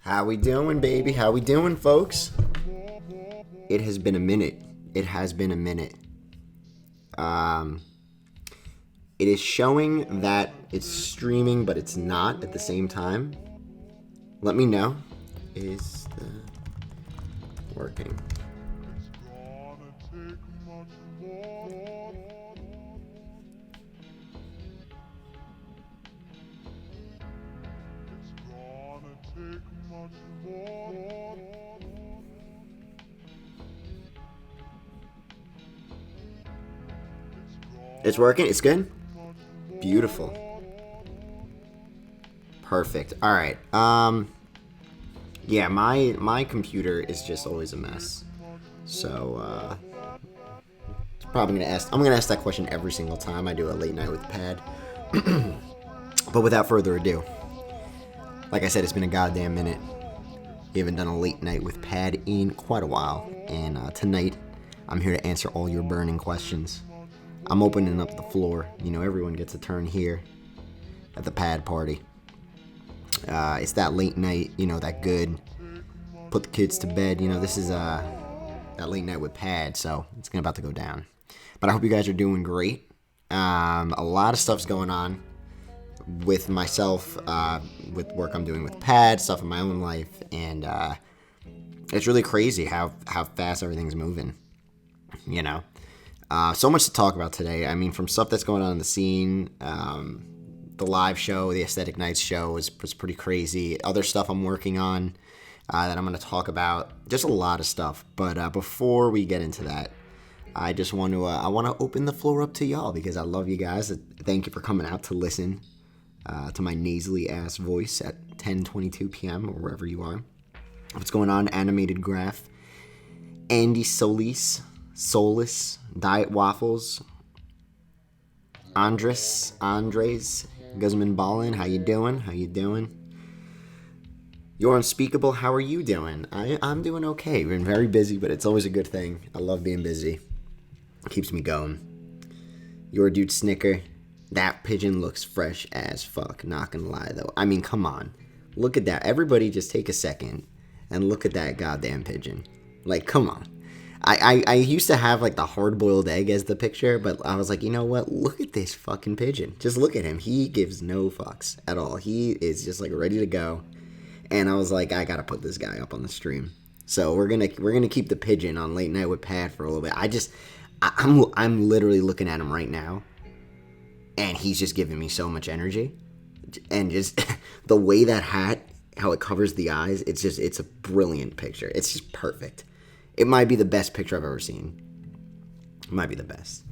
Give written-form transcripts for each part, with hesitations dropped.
How we doing, baby? How we doing, folks? It has been a minute. It has been a minute. It is showing that it's streaming, but it's not at the same time. Let me know. Is the working? It's working. It's good. Beautiful. Perfect. All right. Yeah, my computer is just always a mess. So it's probably I'm gonna ask that question every single time I do a late night with Pad. But without further ado, like I said, it's been a goddamn minute. We haven't done a late night with Pad in quite a while, and tonight I'm here to answer all your burning questions. I'm opening up the floor. You know, everyone gets a turn here at the Pad party. It's that late night, you know, that good, put the kids to bed. You know, this is that late night with Pad, so it's about to go down. But I hope you guys are doing great. A lot of stuff's going on with myself, with work I'm doing with Pad, stuff in my own life, and it's really crazy how fast everything's moving, you know. So much to talk about today. I mean, from stuff that's going on in the scene, the live show, the Aesthetic Nights show was pretty crazy. Other stuff I'm working on that I'm going to talk about. Just a lot of stuff. But before we get into that, I just want to open the floor up to y'all because I love you guys. Thank you for coming out to listen to my nasally ass voice at 10:22 p.m. or wherever you are. What's going on? Animated Graph, Andy Solis, Diet Waffles, Andres, Guzman Ballin, how you doing? You're Unspeakable, how are you doing? I'm doing okay. Been very busy, but it's always a good thing. I love being busy. It keeps me going. Your Dude Snicker, that pigeon looks fresh as fuck, not gonna lie though. I mean, come on. Look at that. Everybody just take a second and look at that goddamn pigeon. Like, come on. I used to have like the hard-boiled egg as the picture, but I was like, you know what? Look at this fucking pigeon. Just look at him. He gives no fucks at all. He is just like ready to go. And I was like, I gotta put this guy up on the stream. So we're gonna keep the pigeon on Late Night with Pat for a little bit. I'm literally looking at him right now, and he's just giving me so much energy, and just the way that hat, how it covers the eyes, it's a brilliant picture. It's just perfect. It might be the best picture I've ever seen. It might be the best.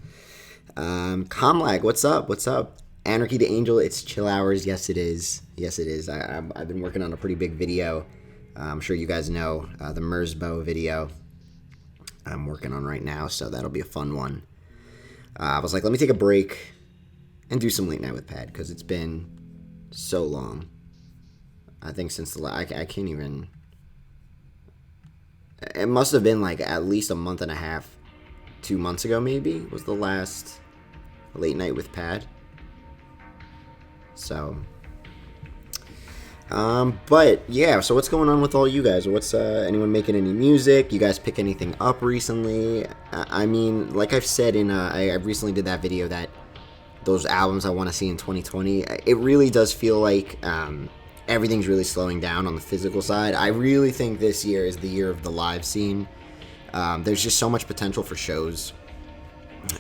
Comlag, what's up? Anarchy the Angel, it's chill hours. Yes, it is. I've been working on a pretty big video. I'm sure you guys know the Merzbow video I'm working on right now, so that'll be a fun one. I was like, let me take a break and do some late night with Pat, because it's been so long. I think since I can't even... It must have been like at least a month and a half, 2 months ago maybe, was the last late night with Pat. So, but yeah, so what's going on with all you guys? What's, anyone making any music? You guys pick anything up recently? I mean, like I've said I recently did that video that those albums I want to see in 2020, it really does feel like, everything's really slowing down on the physical side. I really think this year is the year of the live scene. There's just so much potential for shows.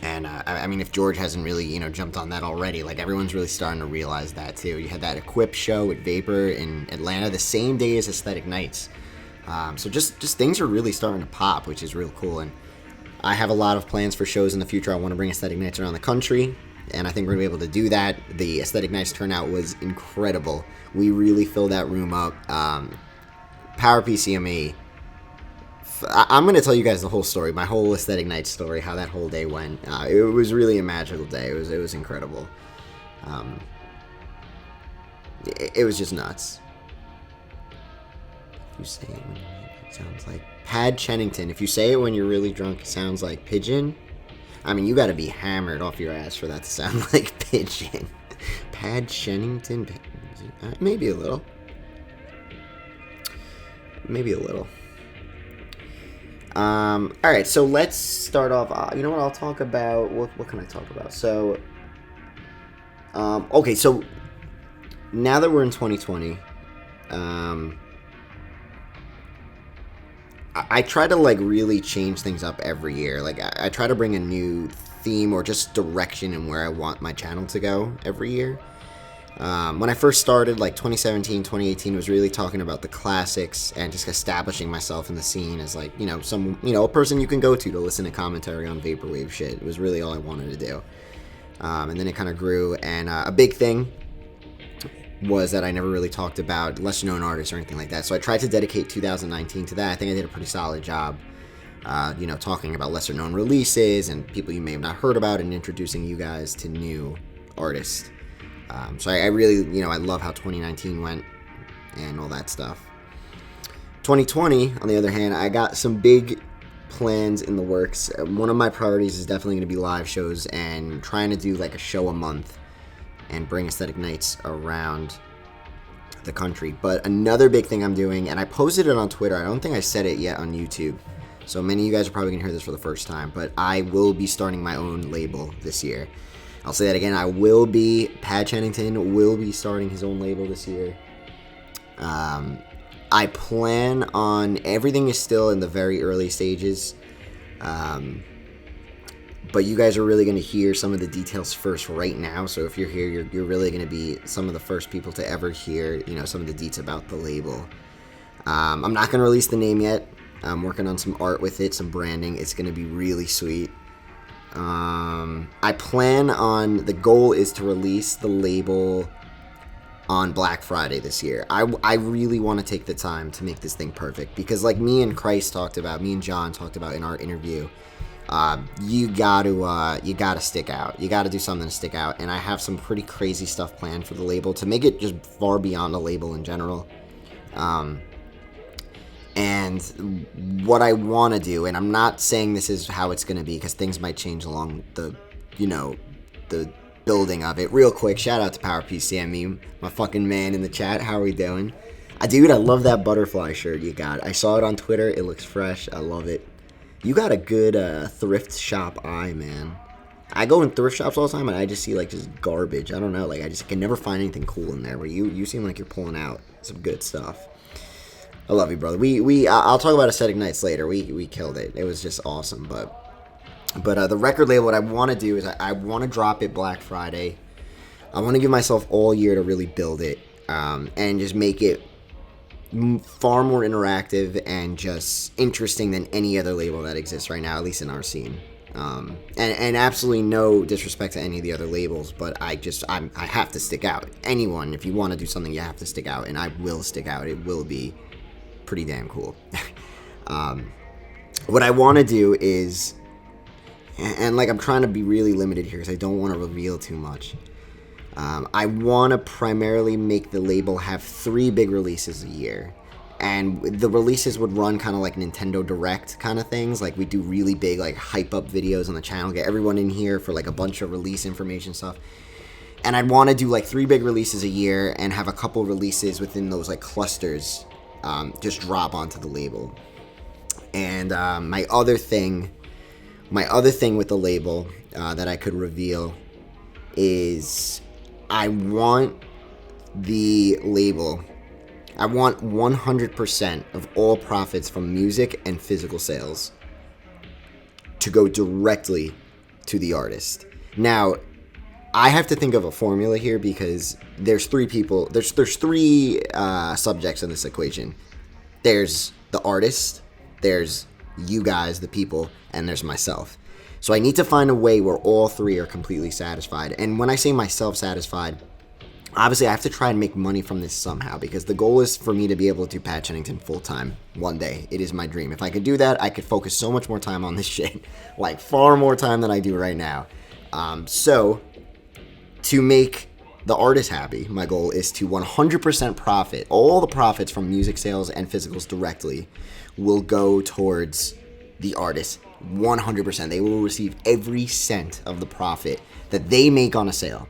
And, I mean, if George hasn't really, you know, jumped on that already, like, everyone's really starting to realize that, too. You had that Equip show at Vapor in Atlanta the same day as Aesthetic Nights. So just things are really starting to pop, which is real cool. And I have a lot of plans for shows in the future. I want to bring Aesthetic Nights around the country, and I think we're going to be able to do that. The Aesthetic Nights turnout was incredible. We really filled that room up. Power PCME. I'm going to tell you guys the whole story, my whole Aesthetic Nights story, how that whole day went. It was really a magical day. It was incredible. It was just nuts. If you say it when you're drunk, it sounds like Pad Chennington. If you say it when you're really drunk, it sounds like pigeon. I mean, you got to be hammered off your ass for that to sound like pigeon. Pad Chennington, maybe a little. maybe a little. All right, so let's start off. You know what? I'll talk about. What can I talk about? So, okay, so now that we're in 2020, I try to like really change things up every year. Like I try to bring a new theme or just direction in where I want my channel to go every year. When I first started, like 2017, 2018, was really talking about the classics and just establishing myself in the scene as like, a person you can go to listen to commentary on Vaporwave shit. It was really all I wanted to do. And then it kind of grew, and a big thing was that I never really talked about lesser known artists or anything like that. So I tried to dedicate 2019 to that. I think I did a pretty solid job, talking about lesser known releases and people you may have not heard about and introducing you guys to new artists. So I really, I love how 2019 went and all that stuff. 2020, on the other hand, I got some big plans in the works. One of my priorities is definitely going to be live shows and trying to do like a show a month and bring aesthetic nights around the country. But another big thing I'm doing, and I posted it on Twitter, I don't think I said it yet on YouTube, so many of you guys are probably going to hear this for the first time, but I will be starting my own label this year. I'll say that again, Pat Chennington will be starting his own label this year. I plan on, everything is still in the very early stages, but you guys are really going to hear some of the details first right now. So if you're here, you're really going to be some of the first people to ever hear, some of the deets about the label. I'm not going to release the name yet. I'm working on some art with it, some branding. It's going to be really sweet. The goal is to release the label on Black Friday this year. I really want to take the time to make this thing perfect, because like me and John talked about in our interview, you gotta stick out. You gotta do something to stick out, and I have some pretty crazy stuff planned for the label to make it just far beyond a label in general. And what I want to do, and I'm not saying this is how it's going to be, because things might change along the building of it. Real quick, shout out to PowerPCME, my fucking man in the chat. How are we doing? Dude, I love that butterfly shirt you got. I saw it on Twitter. It looks fresh. I love it. You got a good thrift shop eye, man. I go in thrift shops all the time, and I just see like just garbage. I don't know. Like I just can never find anything cool in there. Where you seem like you're pulling out some good stuff. I love you, brother. I'll talk about aesthetic nights later. We killed it. It was just awesome. But the record label, what I want to do is I want to drop it Black Friday. I want to give myself all year to really build it, and just make it far more interactive and just interesting than any other label that exists right now, at least in our scene. And absolutely no disrespect to any of the other labels, but I have to stick out. Anyone, if you want to do something, you have to stick out, and I will stick out. It will be pretty damn cool. What I want to do is, and like I'm trying to be really limited here because I don't want to reveal too much. I want to primarily make the label have 3 big releases a year, and the releases would run kind of like Nintendo Direct kind of things. Like we do really big like hype up videos on the channel, get everyone in here for like a bunch of release information stuff. And I'd want to do like 3 big releases a year and have a couple releases within those like clusters just drop onto the label. And my other thing with the label that I could reveal is I want the label, I want 100% of all profits from music and physical sales to go directly to the artist. Now, I have to think of a formula here because there's 3 people, there's 3 subjects in this equation. There's the artist, there's you guys, the people, and there's myself. So I need to find a way where all 3 are completely satisfied. And when I say myself satisfied, obviously I have to try and make money from this somehow, because the goal is for me to be able to do Pat Chennington full time one day. It is my dream. If I could do that, I could focus so much more time on this shit, like far more time than I do right now. So to make the artist happy, my goal is to 100% profit. All the profits from music sales and physicals directly will go towards the artist. 100%. They will receive every cent of the profit that they make on a sale.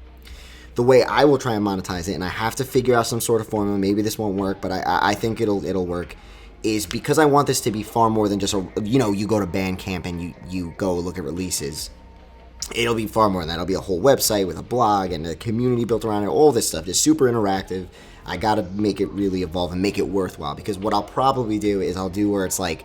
The way I will try and monetize it, and I have to figure out some sort of formula, maybe this won't work, but I think it'll work, is because I want this to be far more than just you go to Bandcamp and you go look at releases. It'll be far more than that. It'll be a whole website with a blog and a community built around it, all this stuff, just super interactive. I gotta make it really evolve and make it worthwhile, because what I'll probably do is I'll do where it's like,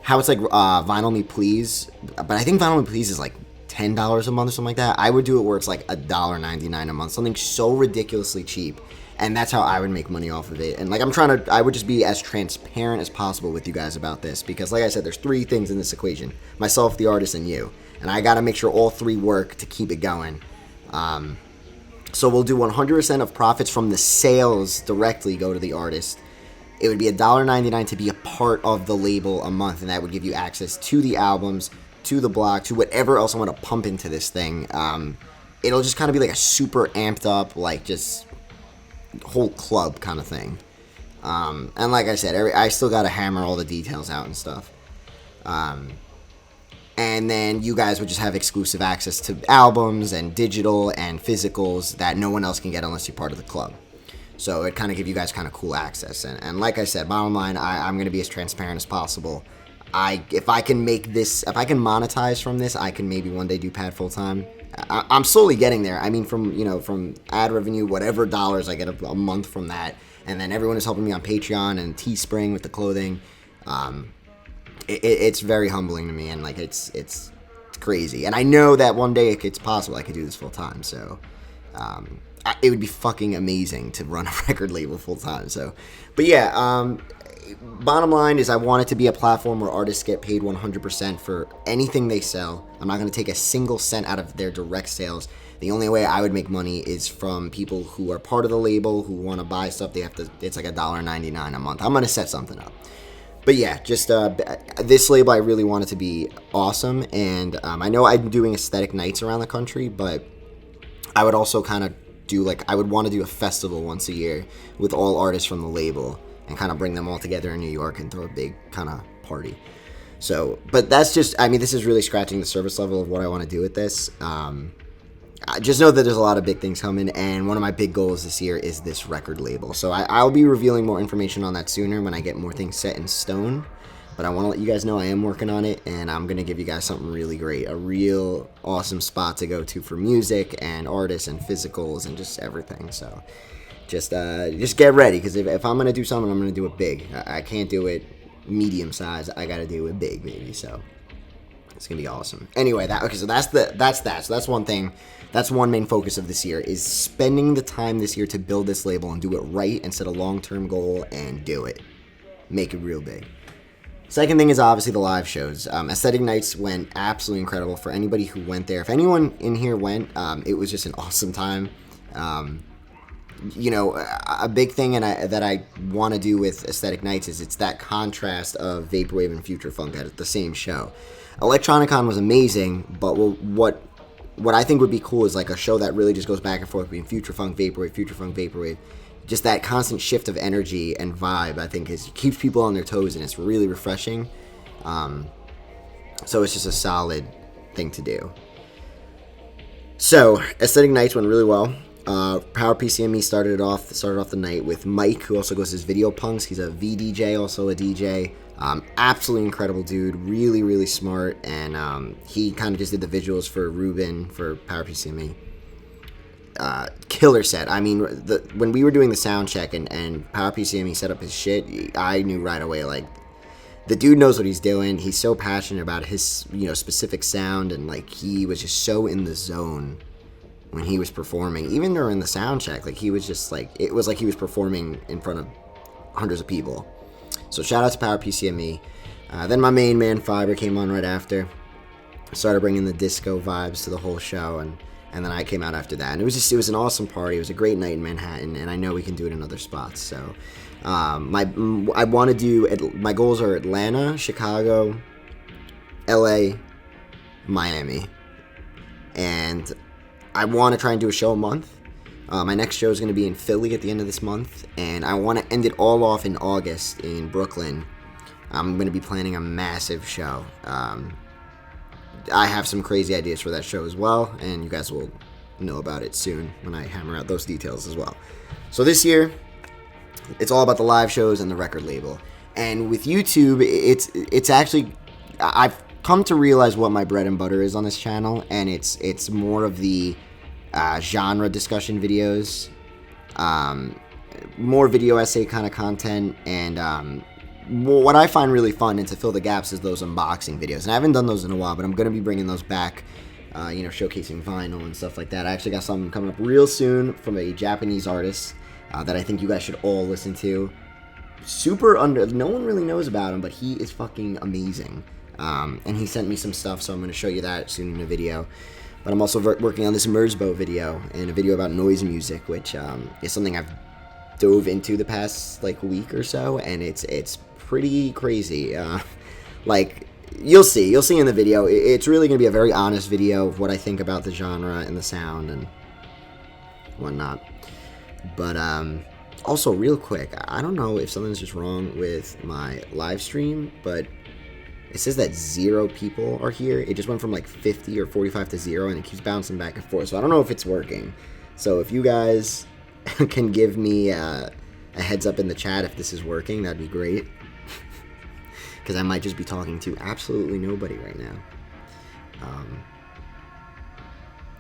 how it's like Vinyl Me Please, but I think Vinyl Me Please is like $10 a month or something like that. I would do it where it's like $1.99 a month, something so ridiculously cheap, and that's how I would make money off of it. And like I would just be as transparent as possible with you guys about this, because like I said, there's three things in this equation: myself, the artist, and you. And I gotta make sure all three work to keep it going. So we'll do 100% of profits from the sales directly go to the artist. It would be $1.99 to be a part of the label a month, and that would give you access to the albums, to the blog, to whatever else I want to pump into this thing. It'll just kind of be like a super amped up, like just whole club kind of thing. And like I said, I still got to hammer all the details out and stuff. And then you guys would just have exclusive access to albums and digital and physicals that no one else can get unless you're part of the club. So it kind of give you guys kind of cool access. And like I said, bottom line, I'm going to be as transparent as possible. If I can monetize from this, I can maybe one day do Pad full time. I'm slowly getting there. I mean, from ad revenue, whatever dollars I get a month from that, and then everyone is helping me on Patreon and Teespring with the clothing. It's very humbling to me, and like it's crazy. And I know that one day it's possible I could do this full time. So it would be fucking amazing to run a record label full time. So, but yeah, bottom line is I want it to be a platform where artists get paid 100% for anything they sell. I'm not going to take a single cent out of their direct sales. The only way I would make money is from people who are part of the label who want to buy stuff. It's like $1.99 a month. I'm going to set something up. But yeah, just this label, I really want it to be awesome. And I know I'm doing aesthetic nights around the country, but I would also kind of I would want to do a festival once a year with all artists from the label and kind of bring them all together in New York and throw a big kind of party. So, but that's just, I mean, this is really scratching the surface level of what I want to do with this. I just know that there's a lot of big things coming, and one of my big goals this year is this record label. So I'll be revealing more information on that sooner when I get more things set in stone. But I want to let you guys know I am working on it, and I'm going to give you guys something really great, a real awesome spot to go to for music and artists and physicals and just everything. So just get ready, because if I'm going to do something, I'm going to do it big. I can't do it medium size. I got to do it big, baby. So it's going to be awesome. Anyway, so that's that. So that's one thing. That's one main focus of this year, is spending the time this year to build this label and do it right and set a long-term goal and do it. Make it real big. Second thing is obviously the live shows. Aesthetic Nights went absolutely incredible for anybody who went there. If anyone in here went, it was just an awesome time. A big thing that I want to do with Aesthetic Nights is it's that contrast of Vaporwave and Future Funk at the same show. Electronicon was amazing, but what I think would be cool is like a show that really just goes back and forth between Future Funk, Vaporwave. Just that constant shift of energy and vibe, I think, keeps people on their toes, and it's really refreshing. So it's just a solid thing to do. So Aesthetic Nights went really well. Power PCME started off the night with Mike, who also goes as Video Punks. He's a VDJ, also a DJ. Absolutely incredible dude, really, really smart, and he kind of just did the visuals for Ruben for Power PCME. Killer set. I mean, when we were doing the sound check and Power PCME set up his shit, I knew right away, like, the dude knows what he's doing. He's so passionate about his, specific sound, and like he was just so in the zone when he was performing. Even during the sound check, like he was just like, it was like he was performing in front of hundreds of people. So shout out to Power PCME. Then my main man Fiber came on right after. Started bringing the disco vibes to the whole show, and then I came out after that. And it was an awesome party. It was a great night in Manhattan, and I know we can do it in other spots. So my goals are Atlanta, Chicago, LA, Miami, and I want to try and do a show a month. My next show is going to be in Philly at the end of this month, and I want to end it all off in August in Brooklyn. I'm going to be planning a massive show. I have some crazy ideas for that show as well, and you guys will know about it soon when I hammer out those details as well. So this year, it's all about the live shows and the record label. And with YouTube, it's actually, I've come to realize what my bread and butter is on this channel, and it's more of the genre discussion videos, more video essay kind of content, and what I find really fun and to fill the gaps is those unboxing videos. And I haven't done those in a while, but I'm going to be bringing those back, showcasing vinyl and stuff like that. I actually got something coming up real soon from a Japanese artist that I think you guys should all listen to. No one really knows about him, but he is fucking amazing. And he sent me some stuff, so I'm going to show you that soon in a video. But I'm also working on this Merzbow video and a video about noise music, which is something I've dove into the past week or so, and it's pretty crazy. You'll see in the video. It's really going to be a very honest video of what I think about the genre and the sound and whatnot. But also, real quick, I don't know if something's just wrong with my live stream, but it says that 0 people are here. It just went from 50 or 45 to 0, and it keeps bouncing back and forth. So I don't know if it's working. So if you guys can give me a heads up in the chat if this is working, that'd be great. Because I might just be talking to absolutely nobody right now.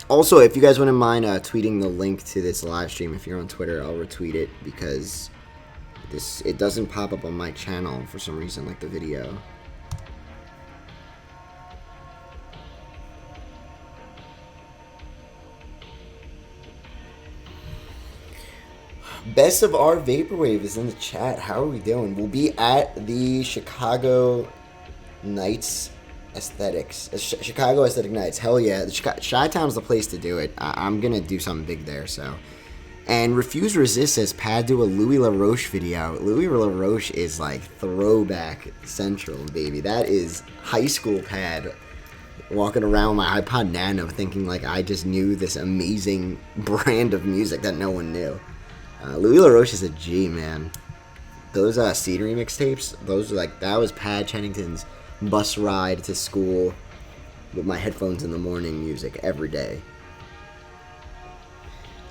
Also, if you guys wouldn't mind tweeting the link to this live stream, if you're on Twitter, I'll retweet it, because it doesn't pop up on my channel for some reason, like the video. Best of our Vaporwave is in the chat. How are we doing? We'll be at the Chicago Nights Aesthetics. Chicago Aesthetic Nights. Hell yeah. Chi-Town's the place to do it. I'm going to do something big there, so. And Refuse Resist says, Pad, do a Louis LaRoche video. Louis LaRoche is throwback central, baby. That is high school Pad walking around with my iPod Nano thinking I just knew this amazing brand of music that no one knew. Louis LaRoche is a G, man. Those Cedary mixtapes, those are that was Pad Chennington's bus ride to school with my headphones in the morning music every day.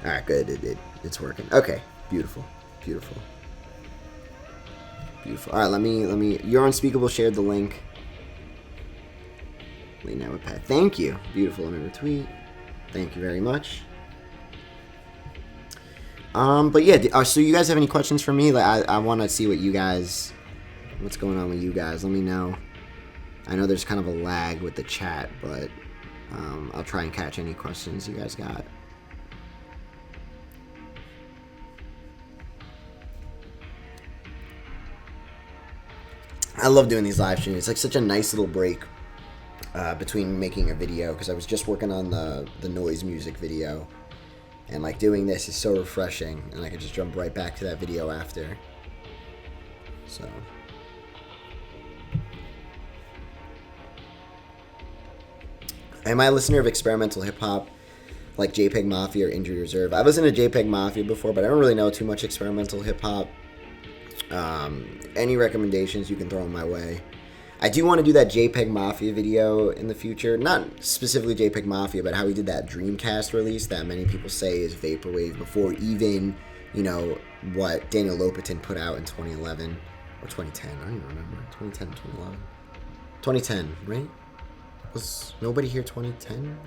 Alright, good. It's working. Okay, beautiful. Alright, let me. Your Unspeakable shared the link. Late Night with Pad. Thank you. Beautiful. Let me retweet. Thank you very much. But yeah, so you guys have any questions for me? I want to see what's going on with you guys. Let me know. I know there's kind of a lag with the chat, but I'll try and catch any questions you guys got. I love doing these live streams. It's such a nice little break between making a video, because I was just working on the noise music video. And doing this is so refreshing, and I can just jump right back to that video after. So. Am I a listener of experimental hip hop like JPEG Mafia or Injury Reserve? I've listened to JPEG Mafia before, but I don't really know too much experimental hip hop. Any recommendations you can throw my way? I do want to do that JPEG Mafia video in the future. Not specifically JPEG Mafia, but how we did that Dreamcast release that many people say is Vaporwave before even, what Daniel Lopatin put out in 2011 or 2010. I don't even remember. 2010, 2011. 2010, right? Was nobody here 2010?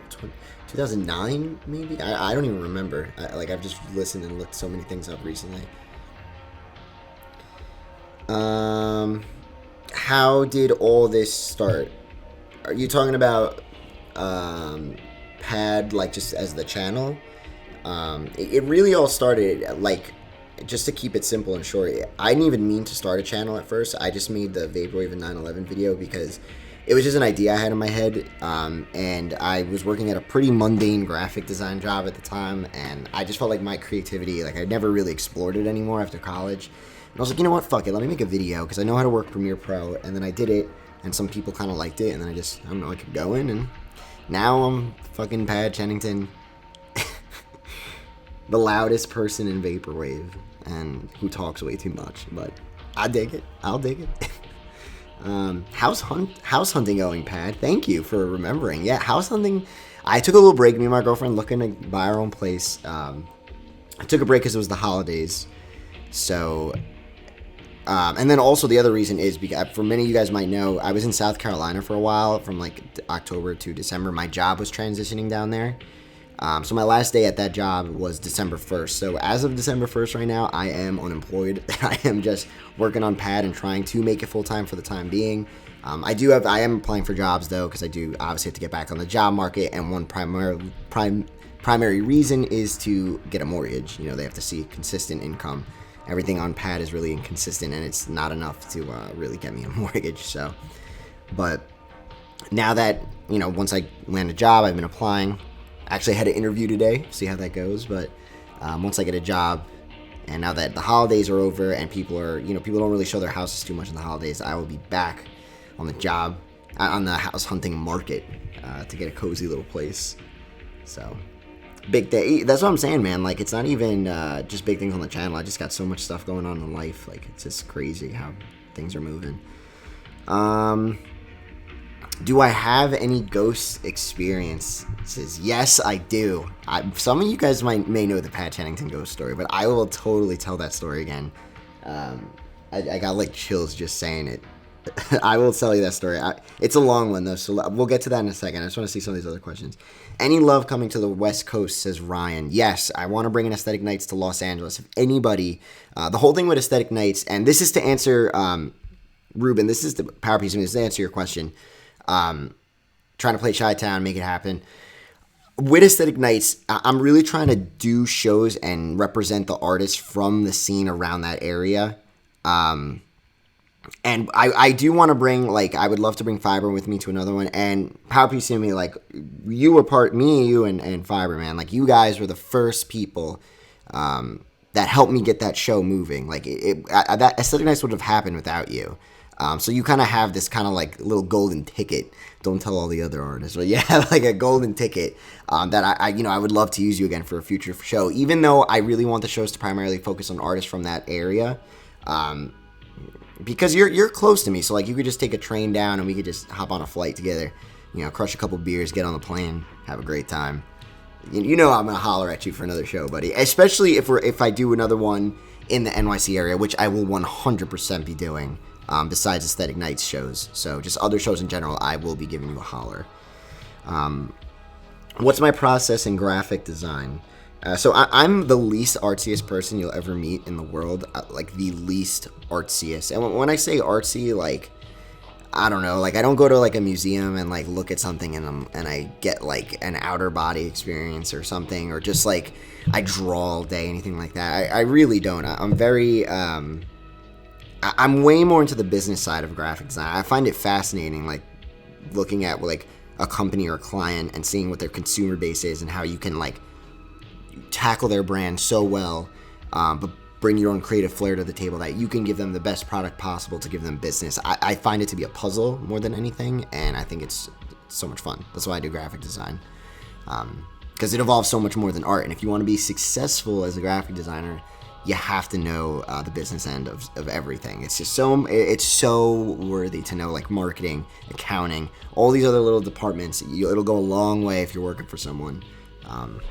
2009, maybe? I don't even remember. I've just listened and looked so many things up recently. How did all this start? Are you talking about Pad, just as the channel? It really all started, just to keep it simple and short, I didn't even mean to start a channel at first. I just made the Vaporwave and 9/11 video because it was just an idea I had in my head, and I was working at a pretty mundane graphic design job at the time, and I just felt like my creativity, I never really explored it anymore after college. And I was like, you know what, fuck it, let me make a video, because I know how to work Premiere Pro, and then I did it, and some people kind of liked it, and then I kept going, and now I'm fucking Pad Chennington, the loudest person in Vaporwave, and who talks way too much, but I dig it, I'll dig it. House hunting going, Pad, thank you for remembering. Yeah, house hunting, I took a little break, me and my girlfriend looking to buy our own place. I took a break because it was the holidays, so And then also the other reason is because, for many of you guys might know, I was in South Carolina for a while, from like October to December. My job was transitioning down there. So my last day at that job was December 1st. So as of December 1st right now, I am unemployed. I am just working on pad and trying to make it full-time for the time being. I am applying for jobs though, because I do obviously have to get back on the job market, and one primary reason is to get a mortgage. You know, they have to see consistent income. Everything on pad is really inconsistent, and it's not enough to really get me a mortgage. So, but now that, you know, once I land a job, I've been applying. Actually, I had an interview today, see how that goes. But once I get a job, and now that the holidays are over and people don't really show their houses too much in the holidays, I will be back on the job, on the house hunting market, to get a cozy little place. So, big day. That's what I'm saying, man. Like, it's not even just big things on the channel. I just got so much stuff going on in life. Like, it's just crazy how things are moving. Do I have any ghost experiences? Yes, I do. Some of you guys may know the Pat Chennington ghost story, but I will totally tell that story again. I got like chills just saying it. I will tell you that story. It's a long one though, so we'll get to that in a second. I just want to see some of these other questions. Any love coming to the West Coast, says Ryan. Yes, I want to bring an Aesthetic Nights to Los Angeles. If anybody, the whole thing with Aesthetic Nights, and this is to answer, Ruben, this is the power piece of me, this is to answer your question. Trying to play Chi-Town, make it happen. With Aesthetic Nights, I'm really trying to do shows and represent the artists from the scene around that area. And I do want to bring, like, I would love to bring Fiber with me to another one. And Power Piece of me, like, you were you and Fiber, man. Like, you guys were the first people that helped me get that show moving. Like, that Aesthetic Nights would have happened without you. So you kind of have this kind of like little golden ticket. Don't tell all the other artists, but you have like a golden ticket that I would love to use you again for a future show. Even though I really want the shows to primarily focus on artists from that area, because you're close to me. So like you could just take a train down and we could just hop on a flight together. You know, crush a couple beers, get on the plane, have a great time. You know I'm gonna holler at you for another show, buddy. Especially if I do another one in the NYC area, which I will 100% be doing. Besides Aesthetic Nights shows. So just other shows in general, I will be giving you a holler. What's my process in graphic design? So I'm the least artsiest person you'll ever meet in the world. Like the least artsiest. And when I say artsy, like, I don't know, like I don't go to like a museum and like look at something and I get like an outer body experience or something, or just like I draw all day, anything like that. I really don't. I'm very... I'm way more into the business side of graphic design. I find it fascinating, like, looking at, like, a company or a client and seeing what their consumer base is and how you can, like, tackle their brand so well, but bring your own creative flair to the table that you can give them the best product possible to give them business. I find it to be a puzzle more than anything, and I think it's so much fun. That's why I do graphic design, because it involves so much more than art, and if you want to be successful as a graphic designer, you have to know the business end of everything. It's just so worthy to know, like marketing, accounting, all these other little departments. It'll go a long way if you're working for someone.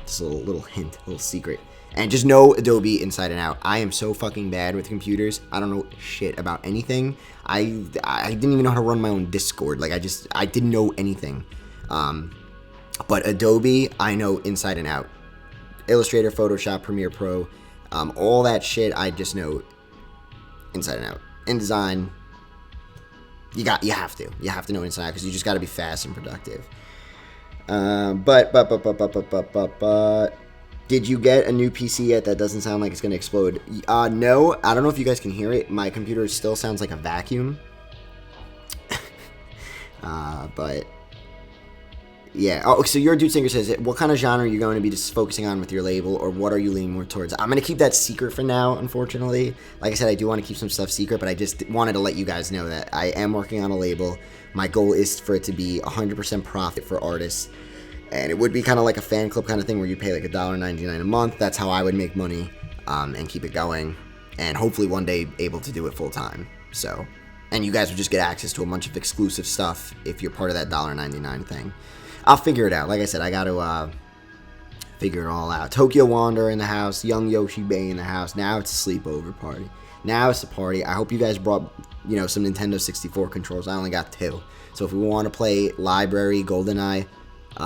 Just a little hint, a little secret. And just know Adobe inside and out. I am so fucking bad with computers. I don't know shit about anything. I didn't even know how to run my own Discord. Like I didn't know anything. But Adobe, I know inside and out. Illustrator, Photoshop, Premiere Pro. All that shit, I just know inside and out. InDesign, you have to know inside out, because you just got to be fast and productive. But did you get a new PC yet? That doesn't sound like it's gonna explode. No, I don't know if you guys can hear it. My computer still sounds like a vacuum. But yeah. Oh, so your dude singer says, what kind of genre are you going to be just focusing on with your label, or what are you leaning more towards? I'm going to keep that secret for now, unfortunately. Like I said, I do want to keep some stuff secret, but I just wanted to let you guys know that I am working on a label. My goal is for it to be 100% profit for artists, and it would be kind of like a fan club kind of thing where you pay like $1.99 a month. That's how I would make money, and keep it going, and hopefully one day able to do it full time. So, and you guys would just get access to a bunch of exclusive stuff if you're part of that $1.99 thing. I'll figure it out. Like I said, I got to figure it all out. Tokyo Wander in the house. Young Yoshi Bay in the house. Now it's a sleepover party. Now it's a party. I hope you guys brought, some Nintendo 64 controls. I only got 2. So if we want to play Library, GoldenEye,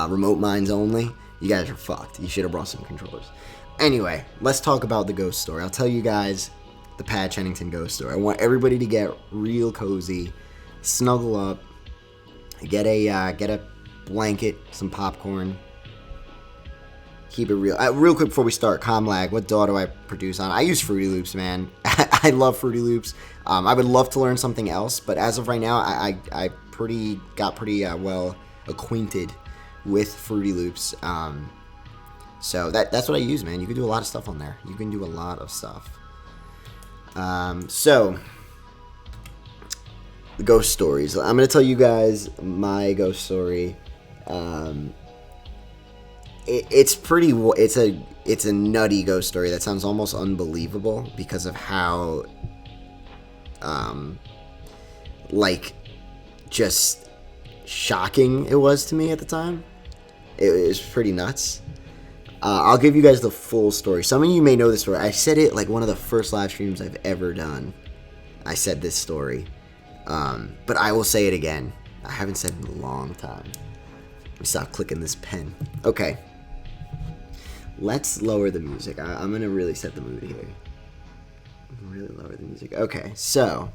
Remote Mines only, you guys are fucked. You should have brought some controllers. Anyway, let's talk about the ghost story. I'll tell you guys the Pat Chennington ghost story. I want everybody to get real cozy, snuggle up, get a blanket, some popcorn. Keep it real. Real quick before we start, ComLag, what DAW do I produce on? I use Fruity Loops, man. I love Fruity Loops. I would love to learn something else, but as of right now, I got pretty well acquainted with Fruity Loops. So that's what I use, man. You can do a lot of stuff on there. You can do a lot of stuff. So, the ghost stories. I'm going to tell you guys my ghost story. It's a nutty ghost story that sounds almost unbelievable because of how, just shocking it was to me at the time. It was pretty nuts. I'll give you guys the full story. Some of you may know this story. I said it like one of the first live streams I've ever done. I said this story. But I will say it again. I haven't said it in a long time. Let me stop clicking this pen. Okay. Let's lower the music. I'm going to really set the mood here. Really lower the music. Okay, so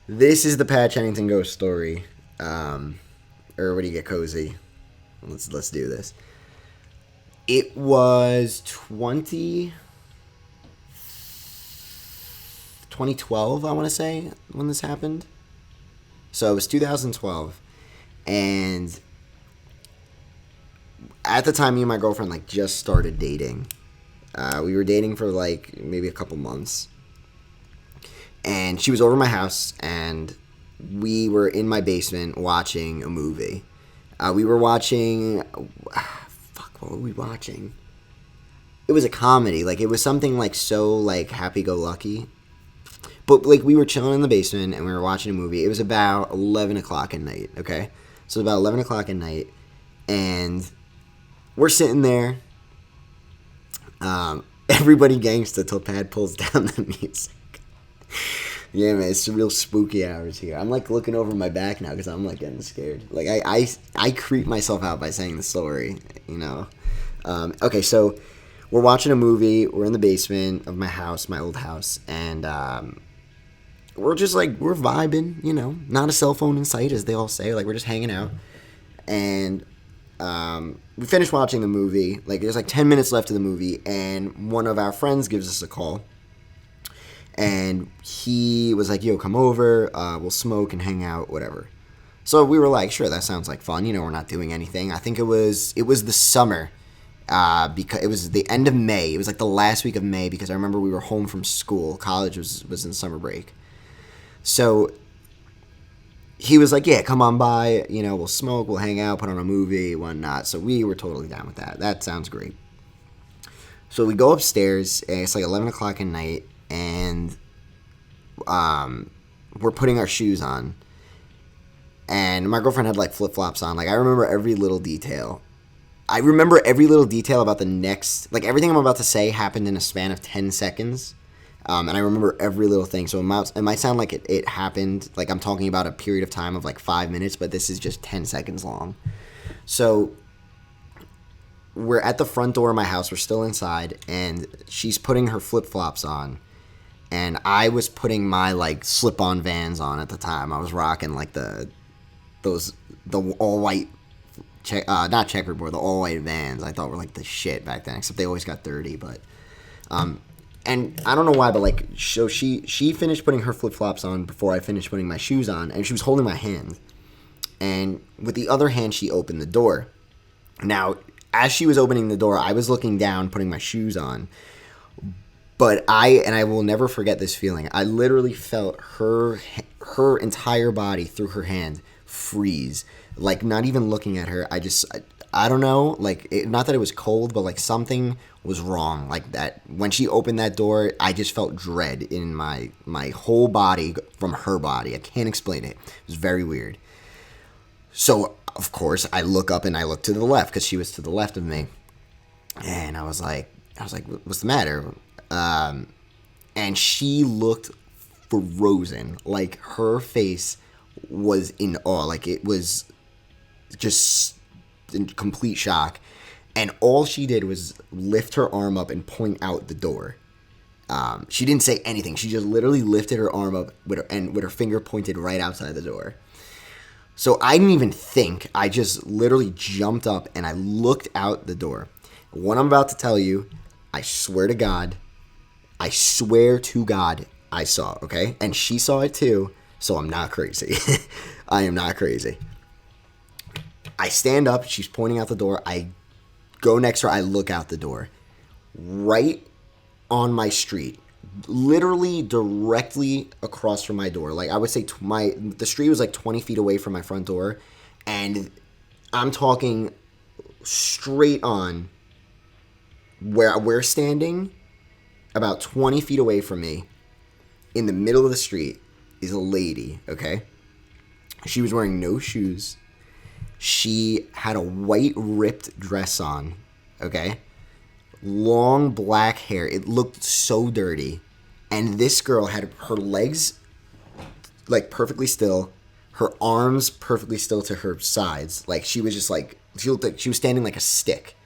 this is the Pat Chennington ghost story. Everybody get cozy. Let's do this. It was 2012, I want to say, when this happened. So it was 2012, and at the time, me and my girlfriend just started dating. We were dating for maybe a couple months, and she was over at my house, and we were in my basement watching a movie. We were watching. What were we watching? It was a comedy. It was something so happy-go-lucky. But we were chilling in the basement and we were watching a movie. It was about 11 o'clock at night, okay? So about 11 o'clock at night, and we're sitting there. Everybody gangsta till Pat pulls down the music. Yeah, man, it's real spooky hours here. I'm looking over my back now because I'm getting scared. I creep myself out by saying the story, Okay, so we're watching a movie. We're in the basement of my house, my old house, and we're just we're vibing, not a cell phone in sight, as they all say. We're just hanging out, and we finished watching the movie. There's 10 minutes left of the movie, and one of our friends gives us a call. And he was like, yo, come over, we'll smoke and hang out, whatever. So we were like, sure, that sounds like fun. We're not doing anything. I think it was the summer, because it was the end of May. It was the last week of May, because I remember we were home from school. College was in summer break. So he was like, yeah, come on by, we'll smoke, we'll hang out, put on a movie, whatnot. So we were totally down with that. That sounds great. So we go upstairs, and it's 11 o'clock at night. And we're putting our shoes on, and my girlfriend had flip-flops on. I remember every little detail. I remember every little detail about the next, everything I'm about to say happened in a span of 10 seconds, and I remember every little thing. So it might sound like it happened, I'm talking about a period of time of 5 minutes, but this is just 10 seconds long. So we're at the front door of my house. We're still inside, and she's putting her flip-flops on. And I was putting my slip-on Vans on at the time. I was rocking the all white, not checkerboard, the all white Vans. I thought were the shit back then. Except they always got dirty. But and I don't know why, but so she finished putting her flip-flops on before I finished putting my shoes on, and she was holding my hand. And with the other hand, she opened the door. Now, as she was opening the door, I was looking down, putting my shoes on. But I will never forget this feeling. I literally felt her entire body through her hand freeze. Not even looking at her. I don't know. Not that it was cold, but something was wrong. That when she opened that door, I just felt dread in my whole body from her body. I can't explain it. It was very weird. So, of course, I look up and I look to the left because she was to the left of me. And I was like, what's the matter? and she looked frozen. Like, her face was in awe. Like, it was just in complete shock. And all she did was lift her arm up and point out the door. She didn't say anything. She just literally lifted her arm up with her finger pointed right outside the door. So I didn't even think. I just literally jumped up and I looked out the door. What I'm about to tell you, I swear to God, I saw, okay? And she saw it too, so I'm not crazy. I am not crazy. I stand up, she's pointing out the door. I go next to her, I look out the door. Right on my street, literally directly across from my door. Like, I would say the street was like 20 feet away from my front door, and I'm talking straight on where we're standing, about 20 feet away from me, in the middle of the street, is a lady, okay? She was wearing no shoes. She had a white ripped dress on, okay? Long black hair. It looked so dirty. And this girl had her legs like perfectly still, her arms perfectly still to her sides. Like, she was just like, she looked like she was standing like a stick,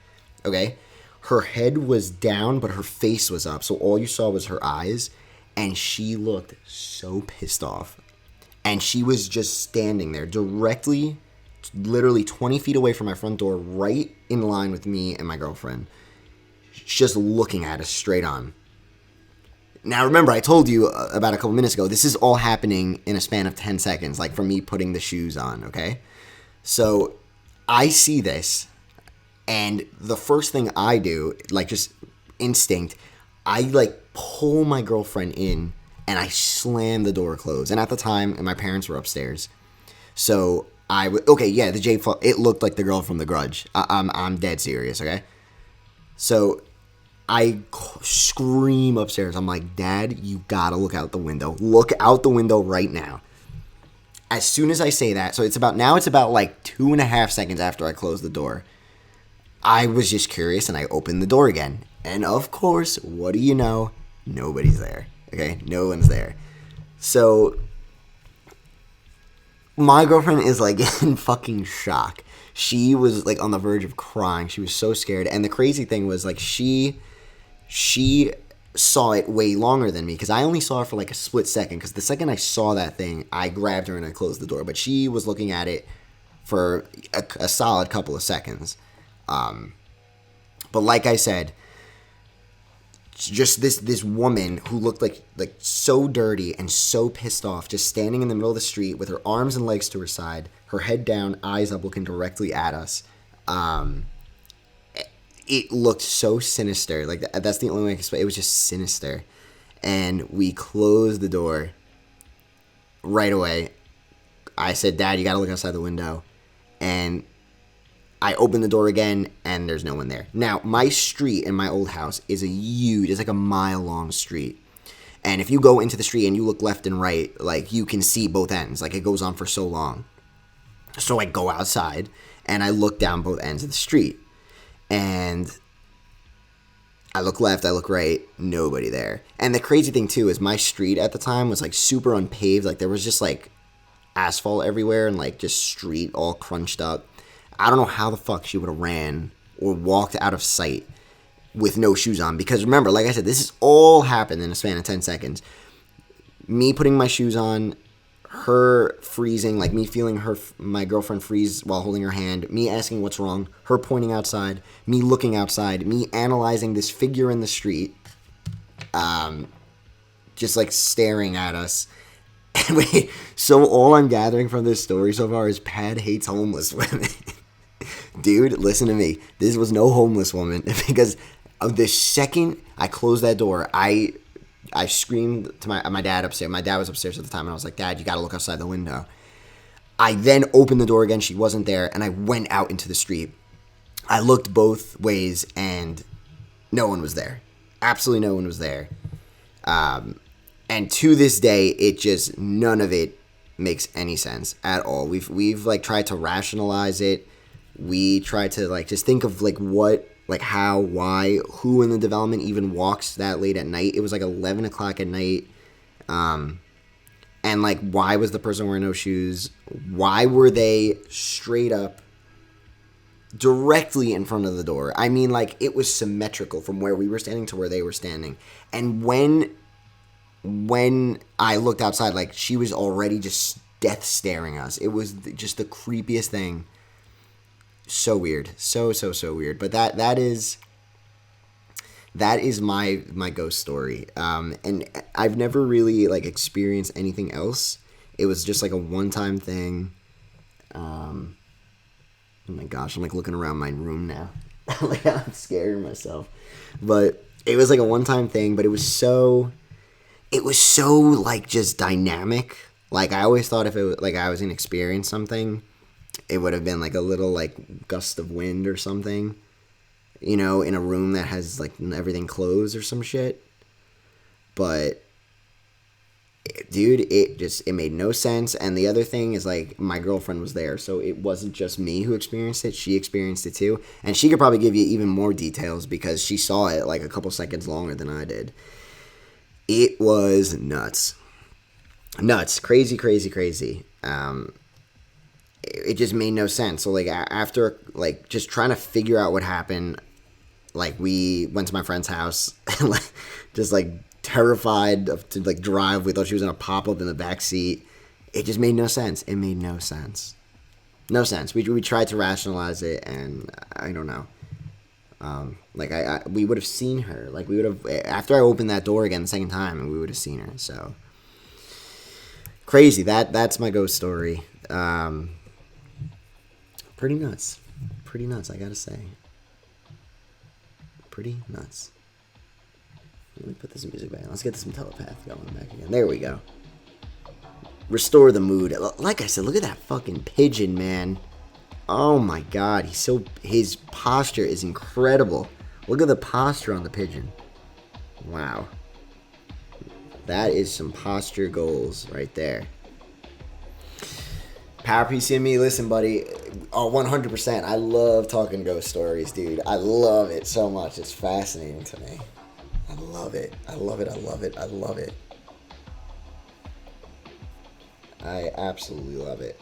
okay? Her head was down, but her face was up, so all you saw was her eyes, and she looked so pissed off. And she was just standing there directly, literally 20 feet away from my front door, right in line with me and my girlfriend, just looking at us straight on. Now, remember, I told you about a couple minutes ago, this is all happening in a span of 10 seconds, like from me putting the shoes on, okay? So I see this, and the first thing I do, like just instinct, I like pull my girlfriend in and I slam the door closed. And at the time, my parents were upstairs. So the J, it looked like the girl from The Grudge. I'm dead serious, okay? So I scream upstairs. I'm like, Dad, you gotta look out the window. Look out the window right now. As soon as I say that, so it's about like 2.5 seconds after I close the door. I was just curious and I opened the door again. And of course, what do you know? Nobody's there. Okay? No one's there. So my girlfriend is like in fucking shock. She was like on the verge of crying. She was so scared. And the crazy thing was, like, she saw it way longer than me, because I only saw her for like a split second. Because the second I saw that thing, I grabbed her and I closed the door. But she was looking at it for a solid couple of seconds. But like I said, just this woman who looked like so dirty and so pissed off, just standing in the middle of the street with her arms and legs to her side, her head down, eyes up, looking directly at us. It looked so sinister. Like, that's the only way I can explain. It was just sinister. And we closed the door right away. I said, Dad, you gotta look outside the window. And I opened the door again, and there's no one there. Now, my street in my old house is it's like a mile-long street. And if you go into the street and you look left and right, like, you can see both ends. Like, it goes on for so long. So I go outside, and I look down both ends of the street. And I look left, I look right, nobody there. And the crazy thing, too, is my street at the time was, like, super unpaved. Like, there was just, like, asphalt everywhere and, like, just street all crunched up. I don't know how the fuck she would have ran or walked out of sight with no shoes on. Because remember, like I said, this has all happened in a span of 10 seconds. Me putting my shoes on, her freezing, like me feeling my girlfriend freeze while holding her hand, me asking what's wrong, her pointing outside, me looking outside, me analyzing this figure in the street, just like staring at us. Wait, so all I'm gathering from this story so far is Pad hates homeless women. Dude, listen to me. This was no homeless woman, because of the second I closed that door, I screamed to my dad upstairs. My dad was upstairs at the time, and I was like, Dad, you got to look outside the window. I then opened the door again. She wasn't there, and I went out into the street. I looked both ways, and no one was there. Absolutely no one was there. And to this day, none of it makes any sense at all. We've like tried to rationalize it. We tried to like just think of like what like how, why, who in the development even walks that late at night. It was like 11 o'clock at night. And like, why was the person wearing no shoes? Why were they straight up directly in front of the door? I mean, like, it was symmetrical from where we were standing to where they were standing. And when I looked outside, like, she was already just death staring us. It was just the creepiest thing. So weird. So weird. But that is my ghost story. And I've never really, like, experienced anything else. It was just like a one-time thing. Oh my gosh, I'm like looking around my room now. Like, I'm scared of myself. But it was like a one-time thing, but it was so like just dynamic. Like, I always thought if it was like I was gonna experience something, it would have been like a little like gust of wind or something, you know, in a room that has like everything closed or some shit. But dude, it made no sense. And the other thing is, like, my girlfriend was there, so it wasn't just me who experienced it. She experienced it too, and she could probably give you even more details because she saw it like a couple seconds longer than I did. It was nuts, crazy. It just made no sense. So like after like just trying to figure out what happened, like we went to my friend's house and like just like terrified to like drive. We thought she was gonna pop up in the back seat. It just made no sense. It made no sense. No sense. We tried to rationalize it, and I don't know. Like we would have seen her. Like we would have, after I opened that door again the second time, and we would have seen her. So crazy. That's my ghost story. Pretty nuts. I gotta say. Pretty nuts. Let me put this music back. Let's get some telepath going back again. There we go. Restore the mood. Like I said, look at that fucking pigeon, man. Oh my god, his posture is incredible. Look at the posture on the pigeon. Wow. That is some posture goals right there. Power PC and me, listen, buddy. Oh, 100%. I love talking ghost stories, dude. I love it so much. It's fascinating to me. I love it. I absolutely love it.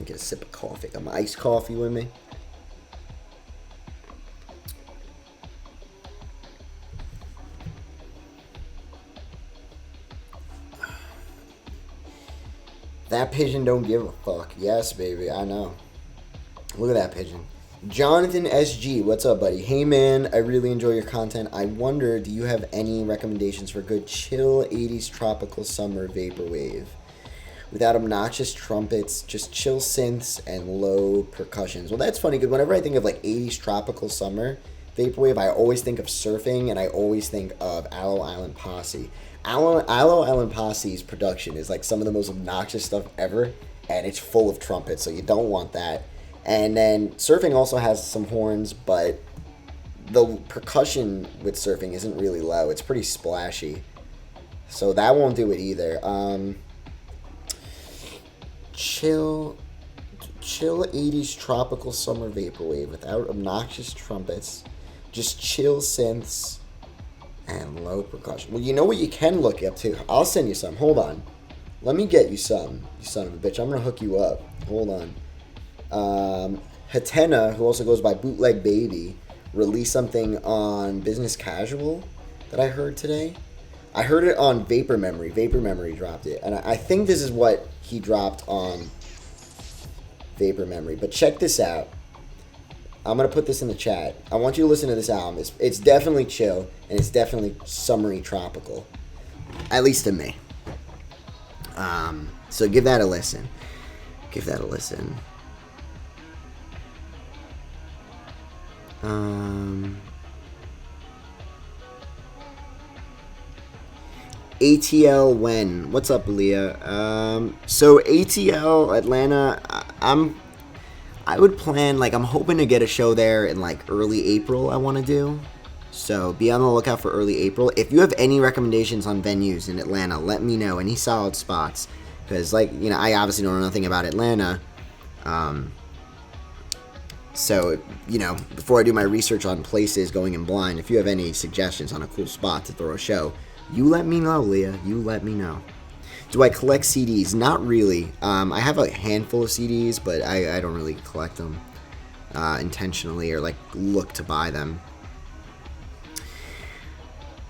Get a sip of coffee. Got my iced coffee with me. That pigeon don't give a fuck. Yes, baby. I know. Look at that pigeon. Jonathan SG, what's up, buddy? Hey, man, I really enjoy your content. I wonder, do you have any recommendations for good chill 80s tropical summer vaporwave? Without obnoxious trumpets, just chill synths and low percussions. Well, that's funny, because whenever I think of, like, 80s tropical summer vaporwave, I always think of surfing, and I always think of Aloe Island Posse. Aloe Island Posse's production is, like, some of the most obnoxious stuff ever, and it's full of trumpets, so you don't want that. And then surfing also has some horns, but the percussion with surfing isn't really low. It's pretty splashy, so that won't do it either. Chill 80s tropical summer vaporwave without obnoxious trumpets, just chill synths and low percussion. Well, you know what you can look up to? I'll send you some. Hold on. Let me get you some, you son of a bitch. I'm going to hook you up. Hold on. Hatena, who also goes by Bootleg Baby, released something on Business Casual that I heard today. I heard it on Vapor Memory. Vapor Memory dropped it. And I think this is what he dropped on Vapor Memory. But check this out. I'm going to put this in the chat. I want you to listen to this album. It's definitely chill, and it's definitely summery tropical. At least to me. So give that a listen. ATL when? What's up, Leah? So ATL Atlanta, I would plan, like, I'm hoping to get a show there in, like, early April. I want to do. So be on the lookout for early April. If you have any recommendations on venues in Atlanta, let me know. Any solid spots, Because, like, you know, I obviously don't know nothing about Atlanta. So, you know, before I do my research on places going in blind, if you have any suggestions on a cool spot to throw a show, you let me know, Leah. You let me know. Do I collect CDs? Not really. I have a handful of CDs, but I don't really collect them intentionally or, like, look to buy them.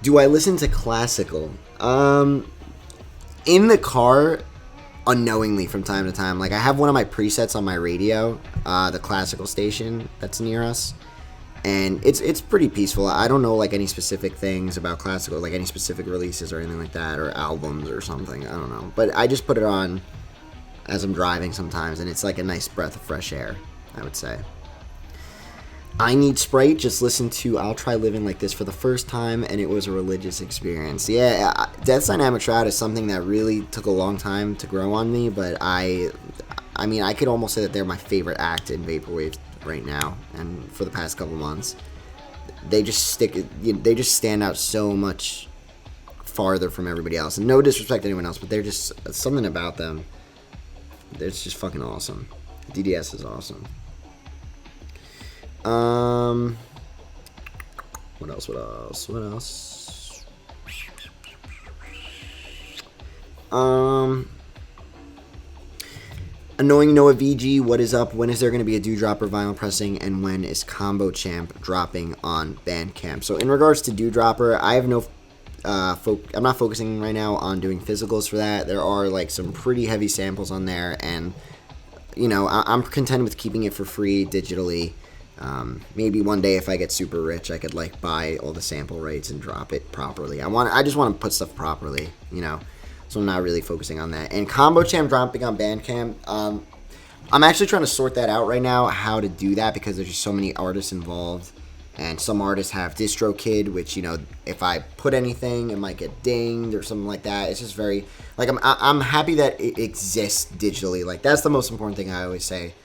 Do I listen to classical? In the car, unknowingly from time to time. Like, I have one of my presets on my radio, the classical station that's near us, and it's pretty peaceful. I don't know, like, any specific things about classical, like any specific releases or anything like that, or albums or something. I don't know. But I just put it on as I'm driving sometimes, and it's like a nice breath of fresh air, I would say. I Need Sprite, just listen to I'll Try Living Like This for the first time, and it was a religious experience. Yeah, Death's Dynamic Shroud is something that really took a long time to grow on me, but I mean, I could almost say that they're my favorite act in Vaporwave right now, and for the past couple months. They just they just stand out so much farther from everybody else, and no disrespect to anyone else, but they're just, something about them, it's just fucking awesome. DDS is awesome. What else? Annoying Noah VG, what is up? When is there going to be a Dewdropper vinyl pressing, and when is Combo Champ dropping on Bandcamp? So in regards to Dewdropper, I have no I'm not focusing right now on doing physicals for that. There are, like, some pretty heavy samples on there, and, you know, I'm content with keeping it for free digitally. Maybe one day if I get super rich, I could, like, buy all the sample rights and drop it properly. I just want to put stuff properly, you know. So I'm not really focusing on that. And Combo Champ dropping on Bandcamp, I'm actually trying to sort that out right now, how to do that, because there's just so many artists involved. And some artists have DistroKid, which, you know, if I put anything, it might get dinged or something like that. It's just very, like, I'm happy that it exists digitally. Like, that's the most important thing I always say.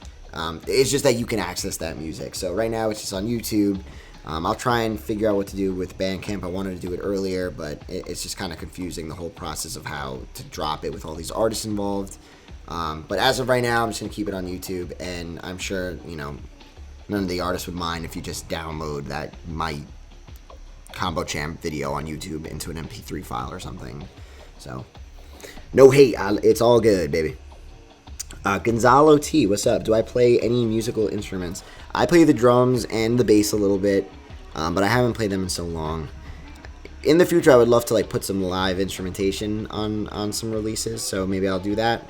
It's just that you can access that music. So right now it's just on YouTube. I'll try and figure out what to do with Bandcamp. I wanted to do it earlier, but it's just kind of confusing, the whole process of how to drop it with all these artists involved. But as of right now, I'm just going to keep it on YouTube, and I'm sure, you know, none of the artists would mind if you just download my Combo Champ video on YouTube into an MP3 file or something. So, no hate. It's all good, baby. Gonzalo T, what's up? Do I play any musical instruments? I play the drums and the bass a little bit, but I haven't played them in so long. In the future, I would love to, like, put some live instrumentation on some releases, so maybe I'll do that.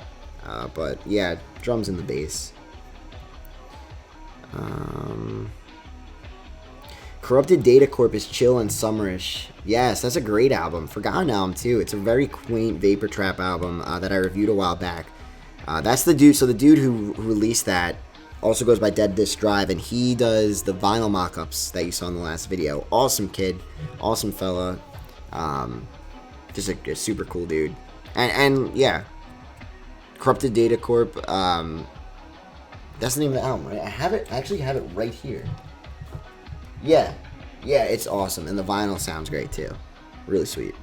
But yeah, drums and the bass. Corrupted Data Corp is chill and summerish. Yes, that's a great album. Forgotten album too. It's a very quaint vapor trap album that I reviewed a while back. That's the dude. So the dude who released that also goes by Dead Disc Drive, and he does the vinyl mock-ups that you saw in the last video. Awesome kid, awesome fella, just a super cool dude. And yeah, Corrupted Data Corp. That's the name of the album, right? I actually have it right here. Yeah, it's awesome, and the vinyl sounds great too. Really sweet.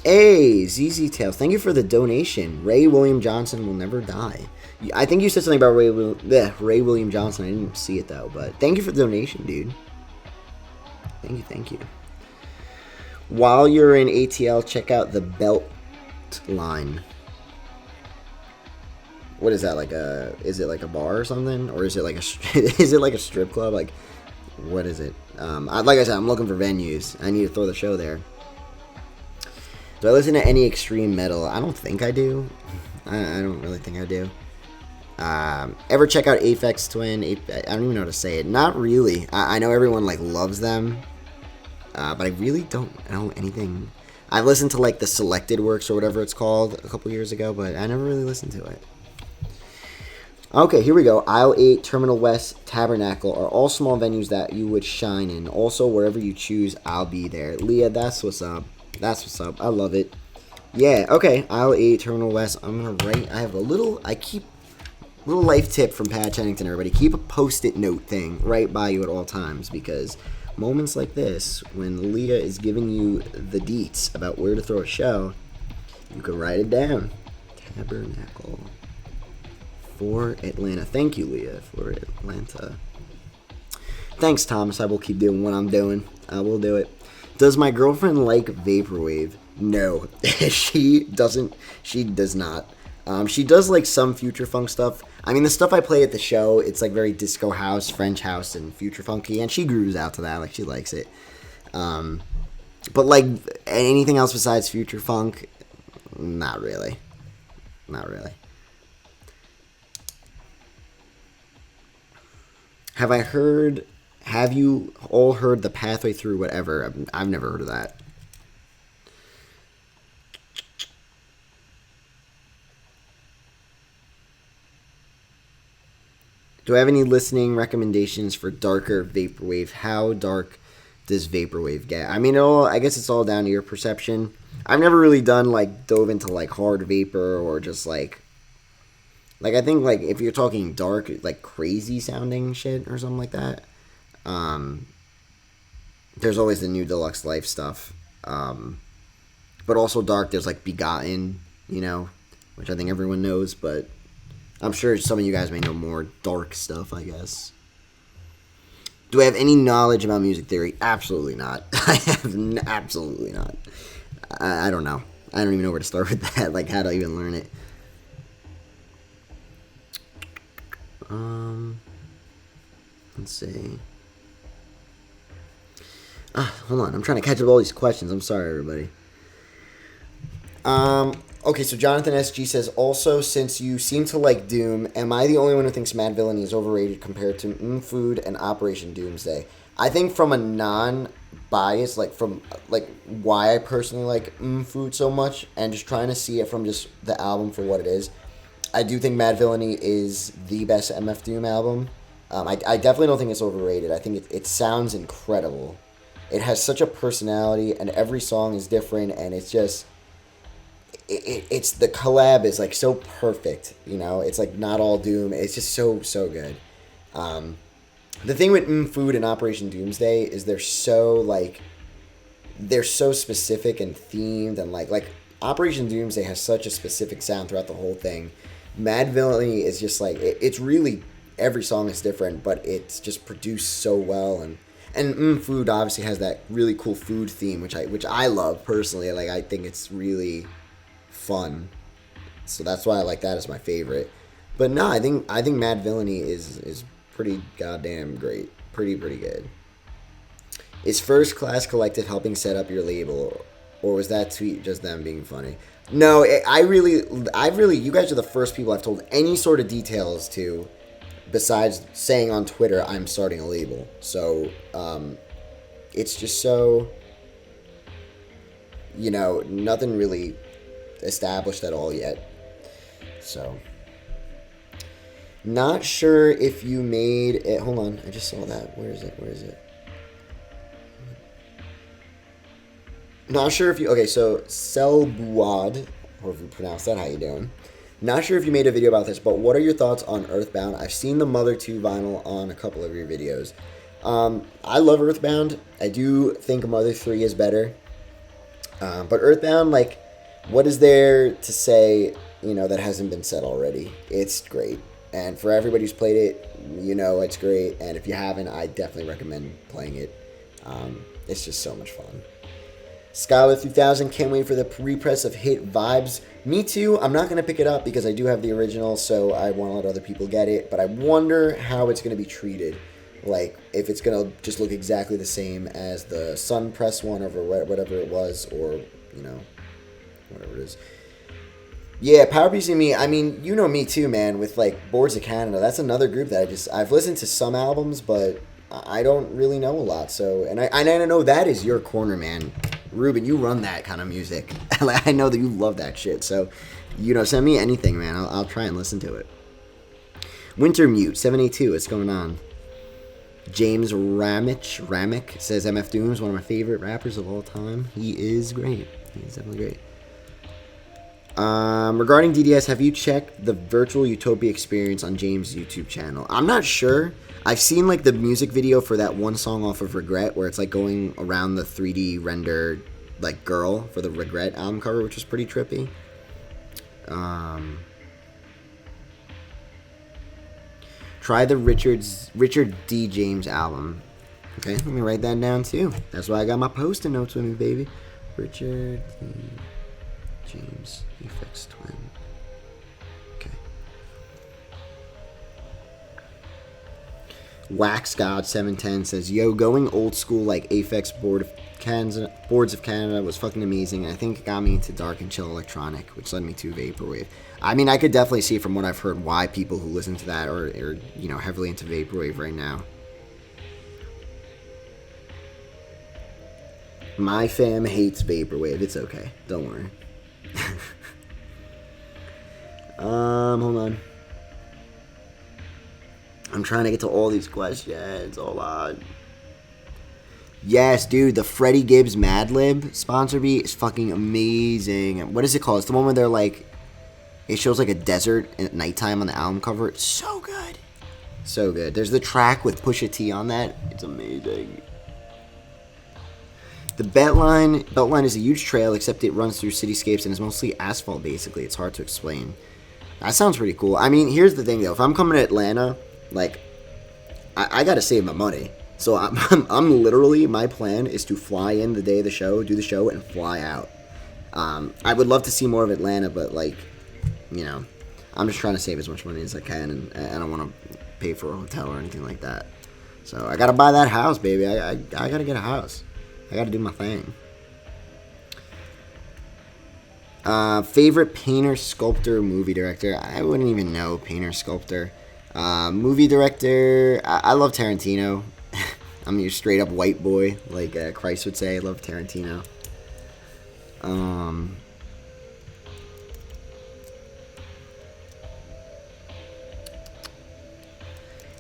Hey, ZZ Tales, thank you for the donation. Ray William Johnson will never die. I think you said something about Ray William Johnson. I didn't see it though, but thank you for the donation, dude. Thank you. While you're in ATL, check out the Belt Line. What is that, like is it like a bar or something, or is it like a strip club? Like, what is it? Like I said, I'm looking for venues. I need to throw the show there. Do I listen to any extreme metal? I don't think I do. I don't really think I do. Ever check out Aphex Twin? I don't even know how to say it. Not really. I know everyone, like, loves them, but I really don't know anything. I've listened to, like, the Selected Works or whatever it's called a couple years ago, but I never really listened to it. Okay, here we go. Aisle 8, Terminal West, Tabernacle are all small venues that you would shine in. Also, wherever you choose, I'll be there. Leah, that's what's up. That's what's up. I love it. Yeah, okay. Aisle 8, Terminal West. I'm going to write. I have a little life tip from Pat Chennington, everybody. Keep a Post-it note thing right by you at all times, because moments like this, when Leah is giving you the deets about where to throw a show, you can write it down. Tabernacle. For Atlanta. Thank you, Leah, for Atlanta. Thanks, Thomas. I will keep doing what I'm doing. I will do it. Does my girlfriend like Vaporwave? No. She doesn't. She does not. She does like some future funk stuff. I mean, the stuff I play at the show, it's like very disco house, French house, and future funky, and she grooves out to that. Like, she likes it. But like anything else besides future funk, not really. Not really. Have you all heard The Pathway Through Whatever? I've never heard of that. Do I have any listening recommendations for darker Vaporwave? How dark does Vaporwave get? I mean, I guess it's all down to your perception. I've never really dove into like hard vapor or just like I think like if you're talking dark, like crazy sounding shit or something like that. There's always the new Deluxe Life stuff. But also dark, there's like Begotten, which I think everyone knows, but I'm sure some of you guys may know more dark stuff, I guess. Do I have any knowledge about music theory? Absolutely not. I have absolutely not. I don't know. I don't even know where to start with that, like how to even learn it. Let's see. Hold on. I'm trying to catch up all these questions. I'm sorry, everybody. Okay, so Jonathan SG says, also, since you seem to like Doom, am I the only one who thinks Mad Villainy is overrated compared to Food and Operation Doomsday? I think from a non-bias, why I personally like Food so much, and just trying to see it from just the album for what it is, I do think Mad Villainy is the best MF Doom album. I definitely don't think it's overrated. I think it sounds incredible. It has such a personality, and every song is different, and it's just... It's the collab is like so perfect, It's like not all Doom. It's just so good. The thing with Food and Operation Doomsday is they're so specific and themed, and like Operation Doomsday has such a specific sound throughout the whole thing. Mad Villainy is just like it's really every song is different, but it's just produced so well, and Food obviously has that really cool food theme, which I love personally. Like I think it's really fun, so that's why I like that as my favorite. But no, I think Mad Villainy is pretty goddamn great, pretty good. Is First Class Collective helping set up your label, or was that tweet just them being funny? No, I really, you guys are the first people I've told any sort of details to, besides saying on Twitter I'm starting a label. So it's just so, nothing really established at all yet. So not sure if you made it. Hold on, I just saw that. Where is it? Not sure if you... Okay, so Selbuad, or if you pronounce that, how you doing? Not sure if you made a video about this, but what are your thoughts on Earthbound? I've seen the Mother 2 vinyl on a couple of your videos. I love Earthbound. I do think Mother 3 is better. But Earthbound, what is there to say, that hasn't been said already? It's great. And for everybody who's played it, it's great. And if you haven't, I definitely recommend playing it. It's just so much fun. Skylar 3000, can't wait for the repress of Hit Vibes. Me too. I'm not going to pick it up because I do have the original, so I want to let other people get it. But I wonder how it's going to be treated. Like, if it's going to just look exactly the same as the Sun Press one or whatever it was, or, whatever it is. Yeah, Power Beast and me, I mean, you know me too, man, with, Boards of Canada. That's another group that I've listened to some albums, but I don't really know a lot. So, and I know that is your corner, man. Ruben, you run that kind of music. I know that you love that shit. So, send me anything, man. I'll try and listen to it. Winter Mute 782, what's going on? James Ramick says MF Doom is one of my favorite rappers of all time. He is great. He's definitely great. Regarding DDS, have you checked the Virtual Utopia experience on James' YouTube channel? I'm not sure. I've seen like the music video for that one song off of Regret, where it's like going around the 3D render like girl for the Regret album cover, which was pretty trippy. Try the Richard D. James album. Okay, let me write that down too. That's why I got my post-it notes with me, baby. Richard D. James, Aphex Twin. Okay. Wax God 710 says, "Yo, going old school like Aphex Boards of Canada was fucking amazing. I think it got me into dark and chill electronic, which led me to Vaporwave." I mean, I could definitely see from what I've heard why people who listen to that are you know, heavily into Vaporwave right now. My fam hates Vaporwave. It's okay. Don't worry. Hold on. I'm trying to get to all these questions. Hold on. Yes, dude, the Freddie Gibbs Madlib sponsor beat is fucking amazing. What is it called? It's the one where they're like, it shows like a desert at nighttime on the album cover. It's so good. So good. There's the track with Pusha T on that. It's amazing. The Beltline is a huge trail, except it runs through cityscapes and is mostly asphalt, basically. It's hard to explain. That sounds pretty cool. I mean, here's the thing, though. If I'm coming to Atlanta, like, I gotta save my money. So I'm literally, my plan is to fly in the day of the show, do the show, and fly out. I would love to see more of Atlanta, but, like, you know, I'm just trying to save as much money as I can, and I don't want to pay for a hotel or anything like that. So I gotta buy that house, baby. I gotta get a house. I gotta do my thing. Favorite painter, sculptor, movie director? I wouldn't even know painter, sculptor. Movie director, I love Tarantino. I'm your straight up white boy, like Christ would say. I love Tarantino.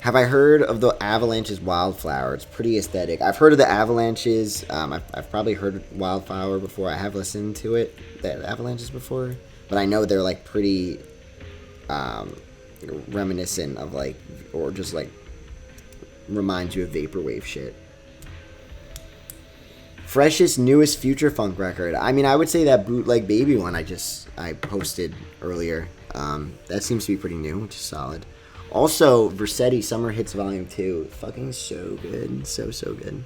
Have I heard of the Avalanche's Wildflower? It's pretty aesthetic. I've heard of the Avalanches. I've probably heard Wildflower before. I have listened to it, the Avalanches before. But I know they're like pretty reminiscent of like, or just like reminds you of Vaporwave shit. Freshest, newest future funk record. I mean, I would say that Bootleg Baby one I posted earlier. That seems to be pretty new, which is solid. Also, Versetti Summer Hits Volume 2. Fucking so good. So good.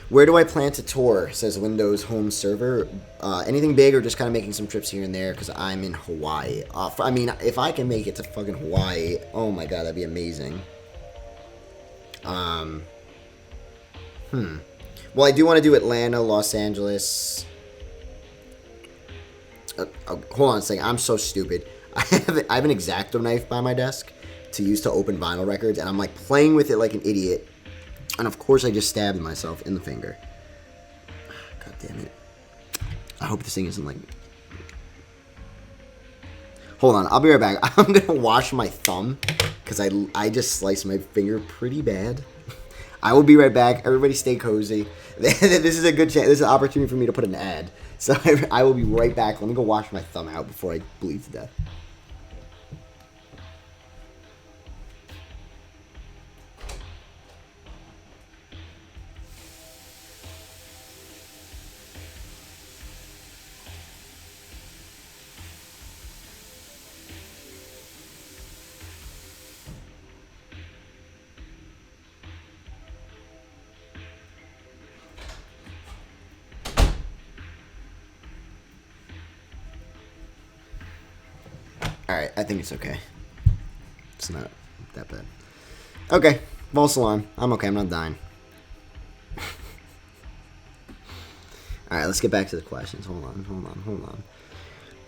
Where do I plan to tour? Says Windows Home Server. Anything big or just kind of making some trips here and there because I'm in Hawaii. I mean, if I can make it to fucking Hawaii, oh my god, that'd be amazing. Well, I do want to do Atlanta, Los Angeles. Hold on a second. I'm so stupid. I have an X-Acto knife by my desk to use to open vinyl records, and I'm like playing with it like an idiot. And of course, I just stabbed myself in the finger. God damn it. I hope this thing isn't like... Hold on, I'll be right back. I'm gonna wash my thumb because I just sliced my finger pretty bad. I will be right back. Everybody stay cozy. This is a good chance. This is an opportunity for me to put an ad. So I will be right back. Let me go wash my thumb out before I bleed to death. Alright, I think it's okay. It's not that bad. Okay, false alarm. I'm okay, I'm not dying. Alright, let's get back to the questions. Hold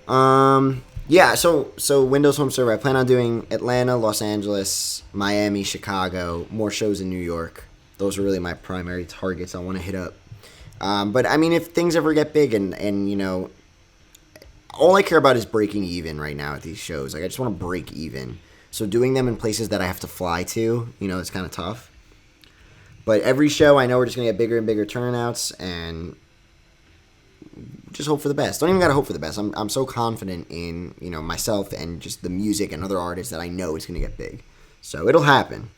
on. Yeah, so Windows Home Server, I plan on doing Atlanta, Los Angeles, Miami, Chicago, more shows in New York. Those are really my primary targets I want to hit up. But, I mean, if things ever get big and you know... All I care about is breaking even right now at these shows. Like, I just want to break even. So doing them in places that I have to fly to, you know, it's kind of tough. But every show, I know we're just going to get bigger and bigger turnouts. And just hope for the best. Don't even gotta hope for the best. I'm so confident in, you know, myself and just the music and other artists that I know it's gonna get big. So it'll happen.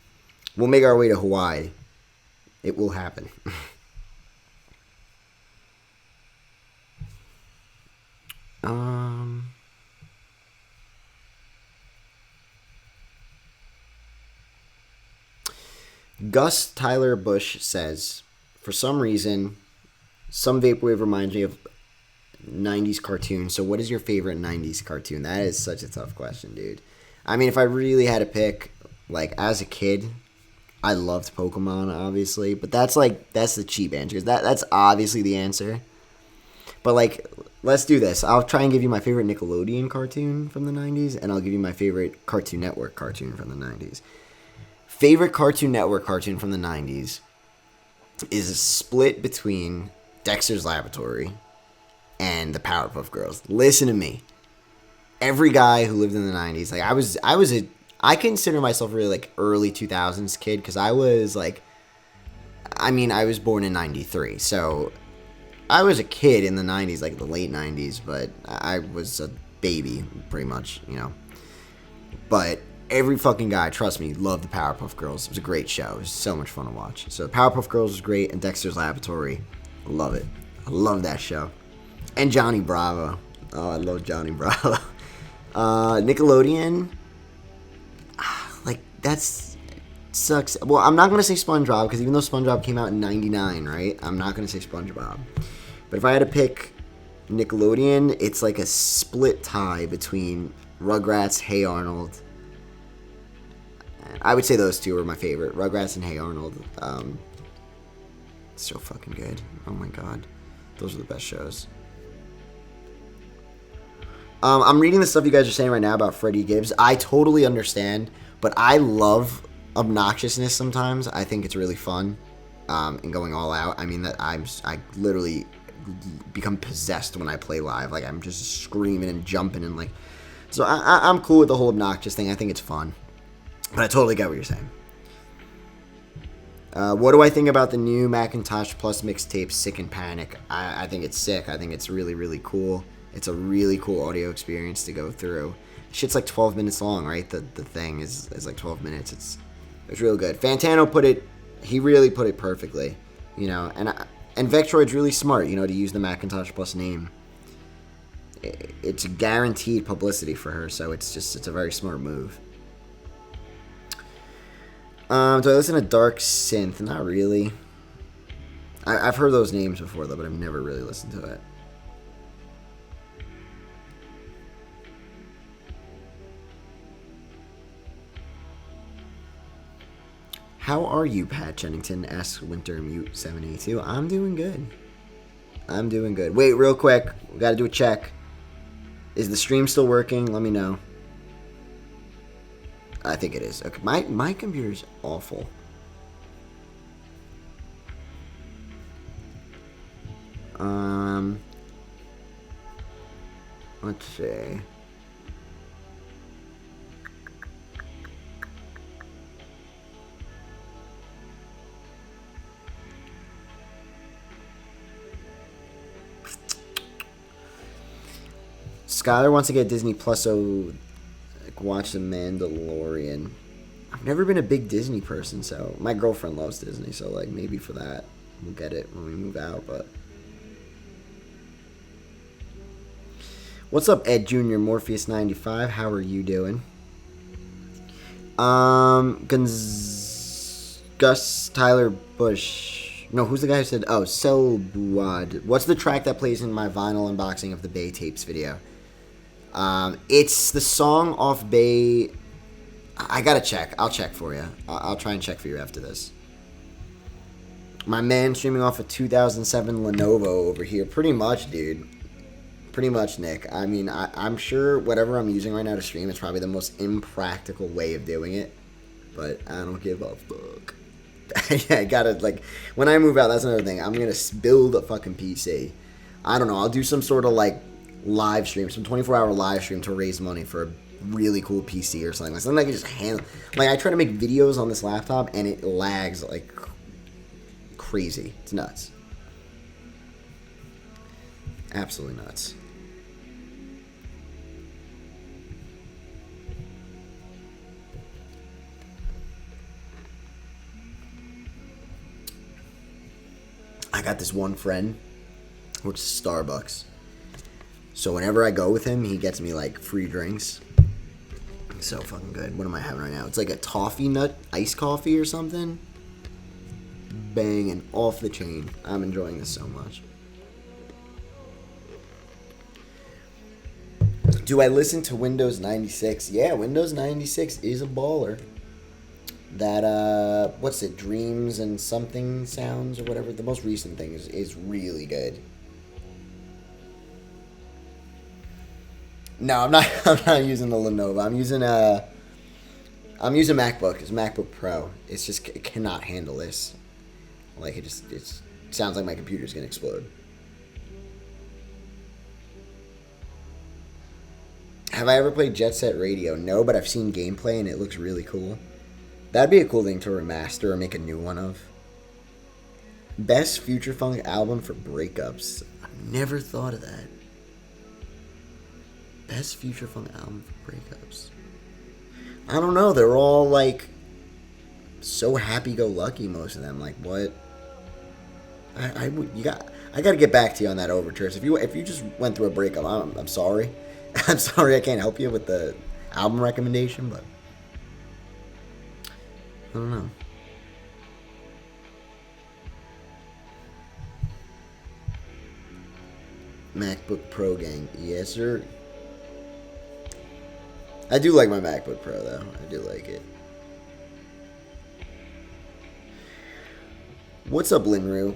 We'll make our way to Hawaii. It will happen. Gus Tyler Bush says, for some reason, some Vaporwave reminds me of 90s cartoons. So what is your favorite 90s cartoon? That is such a tough question, dude. I mean, if I really had to pick, like, as a kid, I loved Pokemon, obviously. But that's the cheap answer. That's obviously the answer. But, like, let's do this. I'll try and give you my favorite Nickelodeon cartoon from the 90s, and I'll give you my favorite Cartoon Network cartoon from the 90s. Favorite Cartoon Network cartoon from the 90s is a split between Dexter's Laboratory and the Powerpuff Girls. Listen to me. Every guy who lived in the 90s, like, I consider myself really, like, early 2000s kid, because I was, like, I was born in 93, so I was a kid in the 90s, like, the late 90s, but I was a baby, pretty much, you know. But every fucking guy, trust me, loved the Powerpuff Girls. It was a great show. It was so much fun to watch. So the Powerpuff Girls was great, and Dexter's Laboratory, love it. I love that show. And Johnny Bravo. Oh, I love Johnny Bravo. Nickelodeon, like, that's sucks. Well, I'm not going to say SpongeBob, because even though SpongeBob came out in 99, right? I'm not going to say SpongeBob. But if I had to pick Nickelodeon, it's like a split tie between Rugrats, Hey Arnold. I would say those two are my favorite. Rugrats and Hey Arnold. So fucking good. Oh my god. Those are the best shows. I'm reading the stuff you guys are saying right now about Freddie Gibbs. I totally understand, but I love obnoxiousness sometimes. I think it's really fun, and going all out. I mean, I literally become possessed when I play live. Like, I'm just screaming and jumping and, like... So I'm cool with the whole obnoxious thing. I think it's fun. But I totally get what you're saying. What do I think about the new Macintosh Plus mixtape, Sick and Panic? I think it's sick. I think it's really, really cool. It's a really cool audio experience to go through. Shit's like 12 minutes long, right? The thing is like 12 minutes. It's real good. Fantano he really put it perfectly, you know. And Vectroid's really smart, you know, to use the Macintosh Plus name. It's guaranteed publicity for her, so it's a very smart move. Do I listen to Dark Synth? Not really. I've heard those names before, though, but I've never really listened to it. How are you, Pat Chennington? Asks WinterMute782. I'm doing good. Wait, real quick. We gotta do a check. Is the stream still working? Let me know. I think it is. Okay, my computer's awful. Let's see. Skylar wants to get Disney Plus, so watch The Mandalorian. I've never been a big Disney person, so my girlfriend loves Disney, so like maybe for that we'll get it when we move out. But what's up, Ed Jr. Morpheus 95? How are you doing? Gus Tyler Bush. No, who's the guy who said? Oh, Selbuad. What's the track that plays in my vinyl unboxing of the Bay Tapes video? It's the song off Bay. I gotta check. I'll check for you. I'll try and check for you after this. My man streaming off a 2007 Lenovo over here. Pretty much, dude. Pretty much, Nick. I mean, I'm sure whatever I'm using right now to stream is probably the most impractical way of doing it. But I don't give a fuck. Yeah, I gotta, like, when I move out, that's another thing. I'm gonna build a fucking PC. I don't know. I'll do some sort of, like, live stream, some 24-hour live stream to raise money for a really cool PC or something. Like, something I can just handle. Like, I try to make videos on this laptop, and it lags, like, crazy. It's nuts. Absolutely nuts. I got this one friend, works at Starbucks. So whenever I go with him, he gets me like free drinks. So fucking good. What am I having right now? It's like a toffee nut iced coffee or something. Banging off the chain. I'm enjoying this so much. Do I listen to Windows 96? Yeah, Windows 96 is a baller. That, what's it, Dreams and Something Sounds or whatever, the most recent thing is really good. No, I'm not using the Lenovo. I'm using MacBook. It's a MacBook Pro. It's just, it cannot handle this. Like, it sounds like my computer's gonna explode. Have I ever played Jet Set Radio? No, but I've seen gameplay and it looks really cool. That'd be a cool thing to remaster or make a new one of. Best Future Funk album for breakups. I've never thought of that. Best Future Funk album for breakups. I don't know. They're all like so happy-go-lucky. Most of them. Like what? I got to get back to you on that Overtures. If you just went through a breakup, I'm sorry. I'm sorry I can't help you with the album recommendation, but I don't know. MacBook Pro gang. Yes, sir. I do like my MacBook Pro, though. I do like it. What's up, Linru?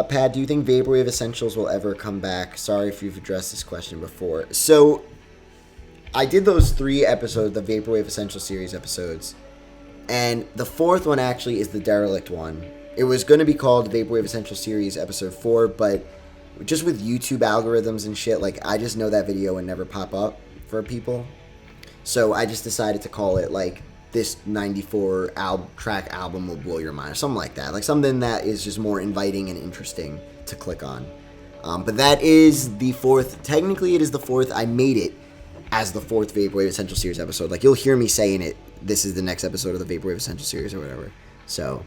Pat, do you think Vaporwave Essentials will ever come back? Sorry if you've addressed this question before. So, I did those 3 episodes, the Vaporwave Essential Series episodes. And the 4th one actually is the derelict one. It was going to be called Vaporwave Essential Series Episode 4, but just with YouTube algorithms and shit, like, I just know that video would never pop up for people. So I just decided to call it, like, this 94 track album will blow your mind, or something like that. Like, something that is just more inviting and interesting to click on. But that is the 4th. Technically, it is the 4th. I made it as the 4th Vaporwave Essential Series episode. Like, you'll hear me saying it. This is the next episode of the Vaporwave Essential Series or whatever. So,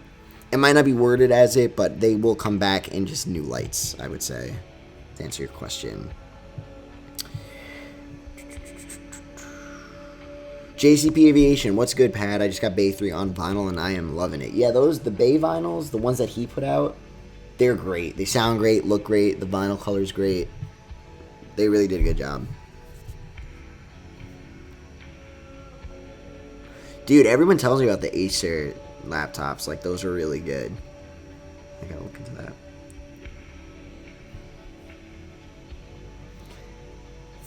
it might not be worded as it, but they will come back in just new lights, I would say, to answer your question. JCP Aviation, what's good, Pat? I just got Bay 3 on vinyl, and I am loving it. Yeah, the Bay vinyls, the ones that he put out, they're great. They sound great, look great, the vinyl color's great. They really did a good job. Dude, everyone tells me about the Acer laptops. Like, those are really good. I gotta look into that.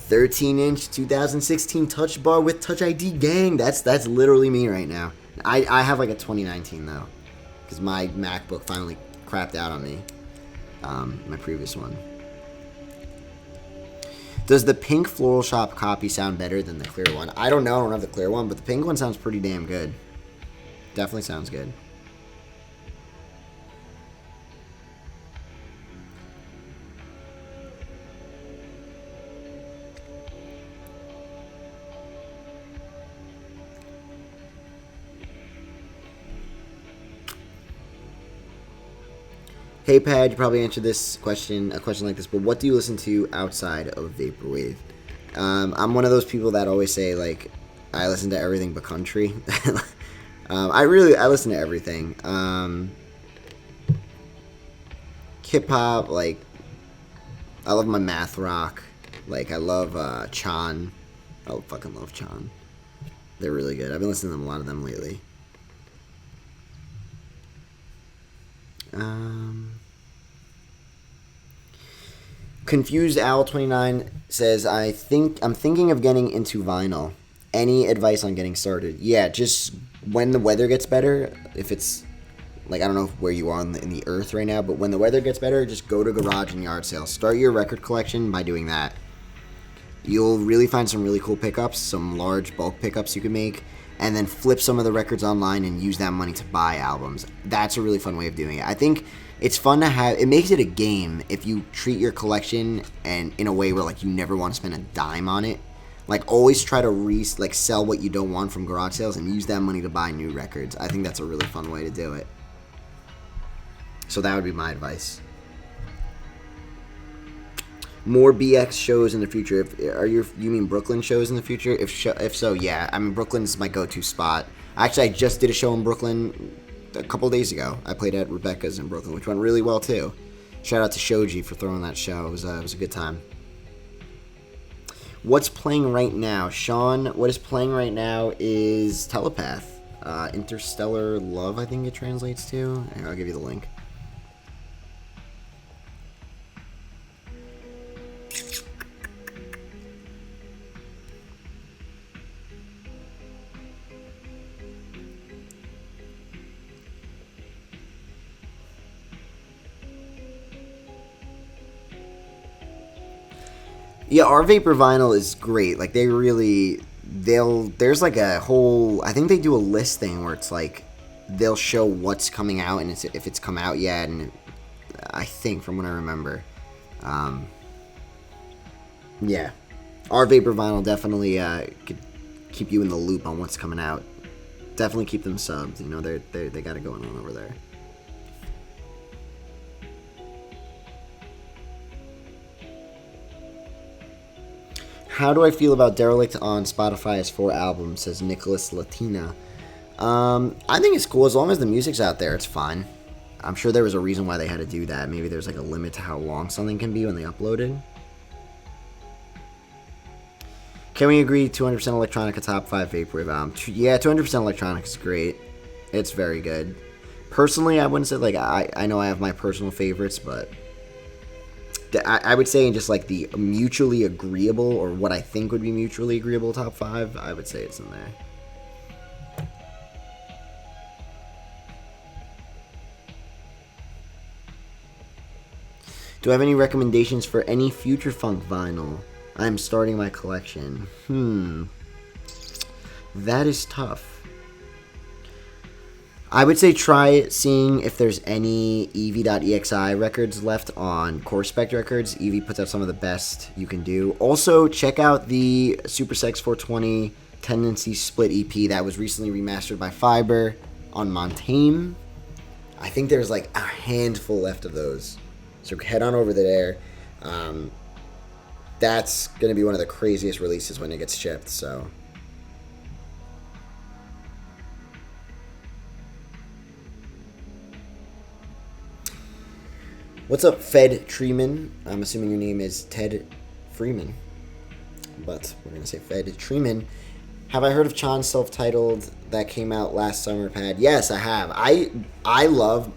13-inch 2016 Touch Bar with Touch ID gang. That's literally me right now. I have like a 2019 though, because my MacBook finally crapped out on me. My previous one. Does the pink Floral Shop copy sound better than the clear one? I don't know. I don't have the clear one, but the pink one sounds pretty damn good. Definitely sounds good. Hey, Pad, you probably answered this question, a question like this, but what do you listen to outside of Vaporwave? I'm one of those people that always say, like, I listen to everything but country. I listen to everything. Hip-hop, like, I love my math rock. Like, I love Chan. I fucking love Chan. They're really good. I've been listening to a lot of them lately. Confused Owl 29 says, I'm thinking of getting into vinyl. Any advice on getting started? Yeah, just when the weather gets better, if it's like, I don't know where you are in the earth right now, but when the weather gets better, just go to garage and yard sales. Start your record collection by doing that. You'll really find some really cool pickups, some large bulk pickups you can make, and then flip some of the records online and use that money to buy albums. That's a really fun way of doing it. I think it's fun to have. It makes it a game if you treat your collection and in a way where like you never want to spend a dime on it. Like always try to sell what you don't want from garage sales and use that money to buy new records. I think that's a really fun way to do it. So that would be my advice. More BX shows in the future. You mean Brooklyn shows in the future? If so, yeah. I mean, Brooklyn's my go-to spot. Actually, I just did a show in Brooklyn a couple days ago. I played at Rebecca's in Brooklyn, which went really well too. Shout out to Shoji for throwing that show. It was a good time. What's playing right now, Sean? What is playing right now is Telepath, Interstellar Love. I think it translates to. Here, I'll give you the link. Yeah, our Vapor Vinyl is great. Like, there's like a whole, I think they do a list thing where it's like, they'll show what's coming out and if it's come out yet, and I think, from what I remember. Yeah. Our Vapor Vinyl definitely could keep you in the loop on what's coming out. Definitely keep them subbed. You know, they got it going on over there. How do I feel about Derelict on Spotify as 4 albums, says Nicholas Latina. I think it's cool. As long as the music's out there, it's fine. I'm sure there was a reason why they had to do that. Maybe there's like a limit to how long something can be when they uploaded. Can we agree 200% Electronica top 5 Vaporwave album? Yeah, 200% Electronica is great. It's very good. Personally, I wouldn't say, like, I know I have my personal favorites, but I would say in just like the mutually agreeable, or what I think would be mutually agreeable top 5, I would say it's in there. Do I have any recommendations for any future funk vinyl? I'm starting my collection. That is tough. I would say try seeing if there's any EV.EXI records left on Core Spec Records. EV puts out some of the best you can do. Also, check out the Super Sex 420 Tendency Split EP that was recently remastered by Fiber on Montaigne. I think there's like a handful left of those. So head on over there. That's going to be one of the craziest releases when it gets shipped, so... What's up, Fed Treeman? I'm assuming your name is Ted Freeman, but we're going to say Fed Treeman. Have I heard of Chan's self-titled that came out last summer, Pad? Yes, I have. I love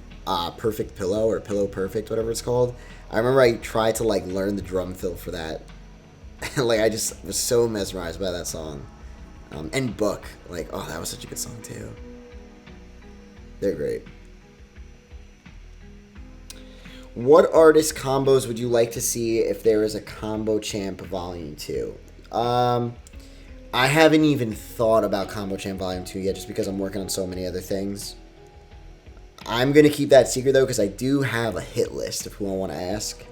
Perfect Pillow, or Pillow Perfect, whatever it's called. I remember I tried to like learn the drum fill for that. Like, I just was so mesmerized by that song. And Book. Like, oh, that was such a good song, too. They're great. What artist combos would you like to see if there is a Combo Champ Volume 2? I haven't even thought about Combo Champ Volume 2 yet, just because I'm working on so many other things. I'm going to keep that secret, though, because I do have a hit list of who I want to ask.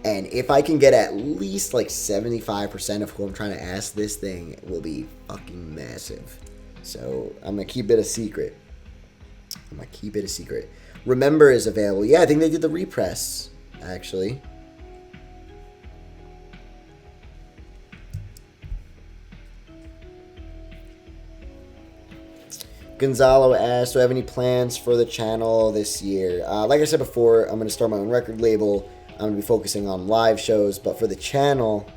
And if I can get at least like 75% of who I'm trying to ask, this thing will be fucking massive. So I'm going to keep it a secret. Remember is available. Yeah, I think they did the repress, actually. Gonzalo asked, do I have any plans for the channel this year? Like I said before, I'm going to start my own record label. I'm going to be focusing on live shows. But for the channel,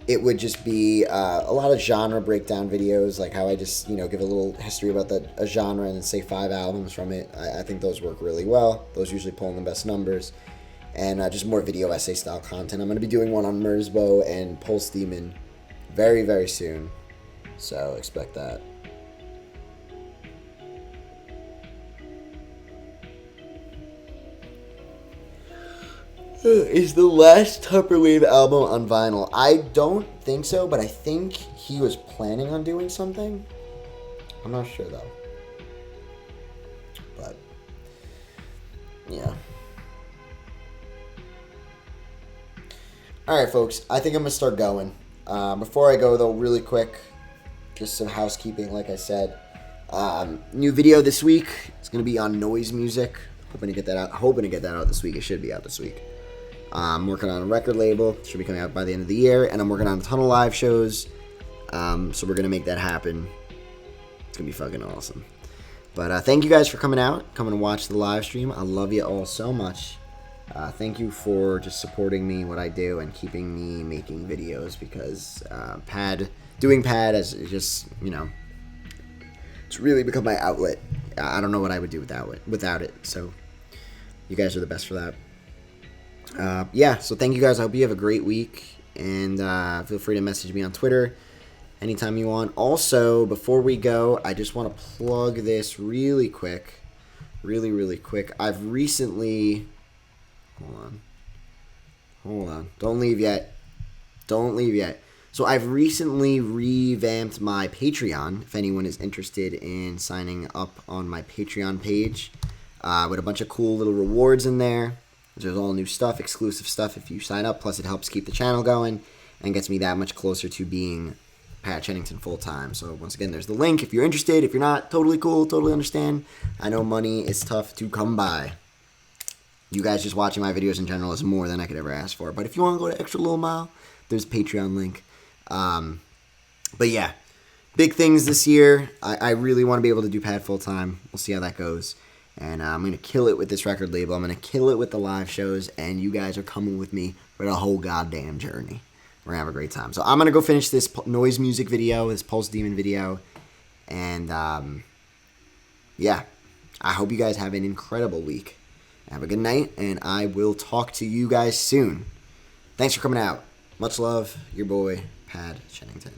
it would just be a lot of genre breakdown videos, like how I just, give a little history about a genre and then say 5 albums from it. I think those work really well. Those usually pull in the best numbers. And just more video essay style content. I'm going to be doing one on Merzbow and Pulse Demon very, very soon. So expect that. Is the last Tupperwave album on vinyl? I don't think so, but I think he was planning on doing something. I'm not sure, though. But, yeah. Alright, folks, I think I'm going to start going. Before I go, though, really quick, just some housekeeping, like I said. New video this week. It's going to be on noise music. Hoping to get that out this week. It should be out this week. I'm working on a record label. It should be coming out by the end of the year. And I'm working on a ton of live shows. So we're going to make that happen. It's going to be fucking awesome. But thank you guys for coming out, coming to watch the live stream. I love you all so much. Thank you for just supporting me, what I do, and keeping me making videos, because doing pad is just, you know, it's really become my outlet. I don't know what I would do without it. So you guys are the best for that. Yeah, so thank you guys. I hope you have a great week, and feel free to message me on Twitter anytime you want. Also, before we go, I just want to plug this really quick. Really quick. I've recently... Hold on. Don't leave yet. So I've recently revamped my Patreon, if anyone is interested in signing up on my Patreon page, with a bunch of cool little rewards in there. There's all new stuff, exclusive stuff if you sign up, plus it helps keep the channel going and gets me that much closer to being Pat Chennington full-time. So once again, there's the link if you're interested. If you're not, totally cool, totally understand. I know money is tough to come by. You guys just watching my videos in general is more than I could ever ask for. But if you want to go to extra little mile, there's a Patreon link. But yeah, big things this year. I really want to be able to do pad full-time. We'll see how that goes. And I'm going to kill it with this record label. I'm going to kill it with the live shows. And you guys are coming with me for the whole goddamn journey. We're going to have a great time. So I'm going to go finish this noise music video, this Pulse Demon video. And yeah, I hope you guys have an incredible week. Have a good night, and I will talk to you guys soon. Thanks for coming out. Much love, your boy, Pat Chennington.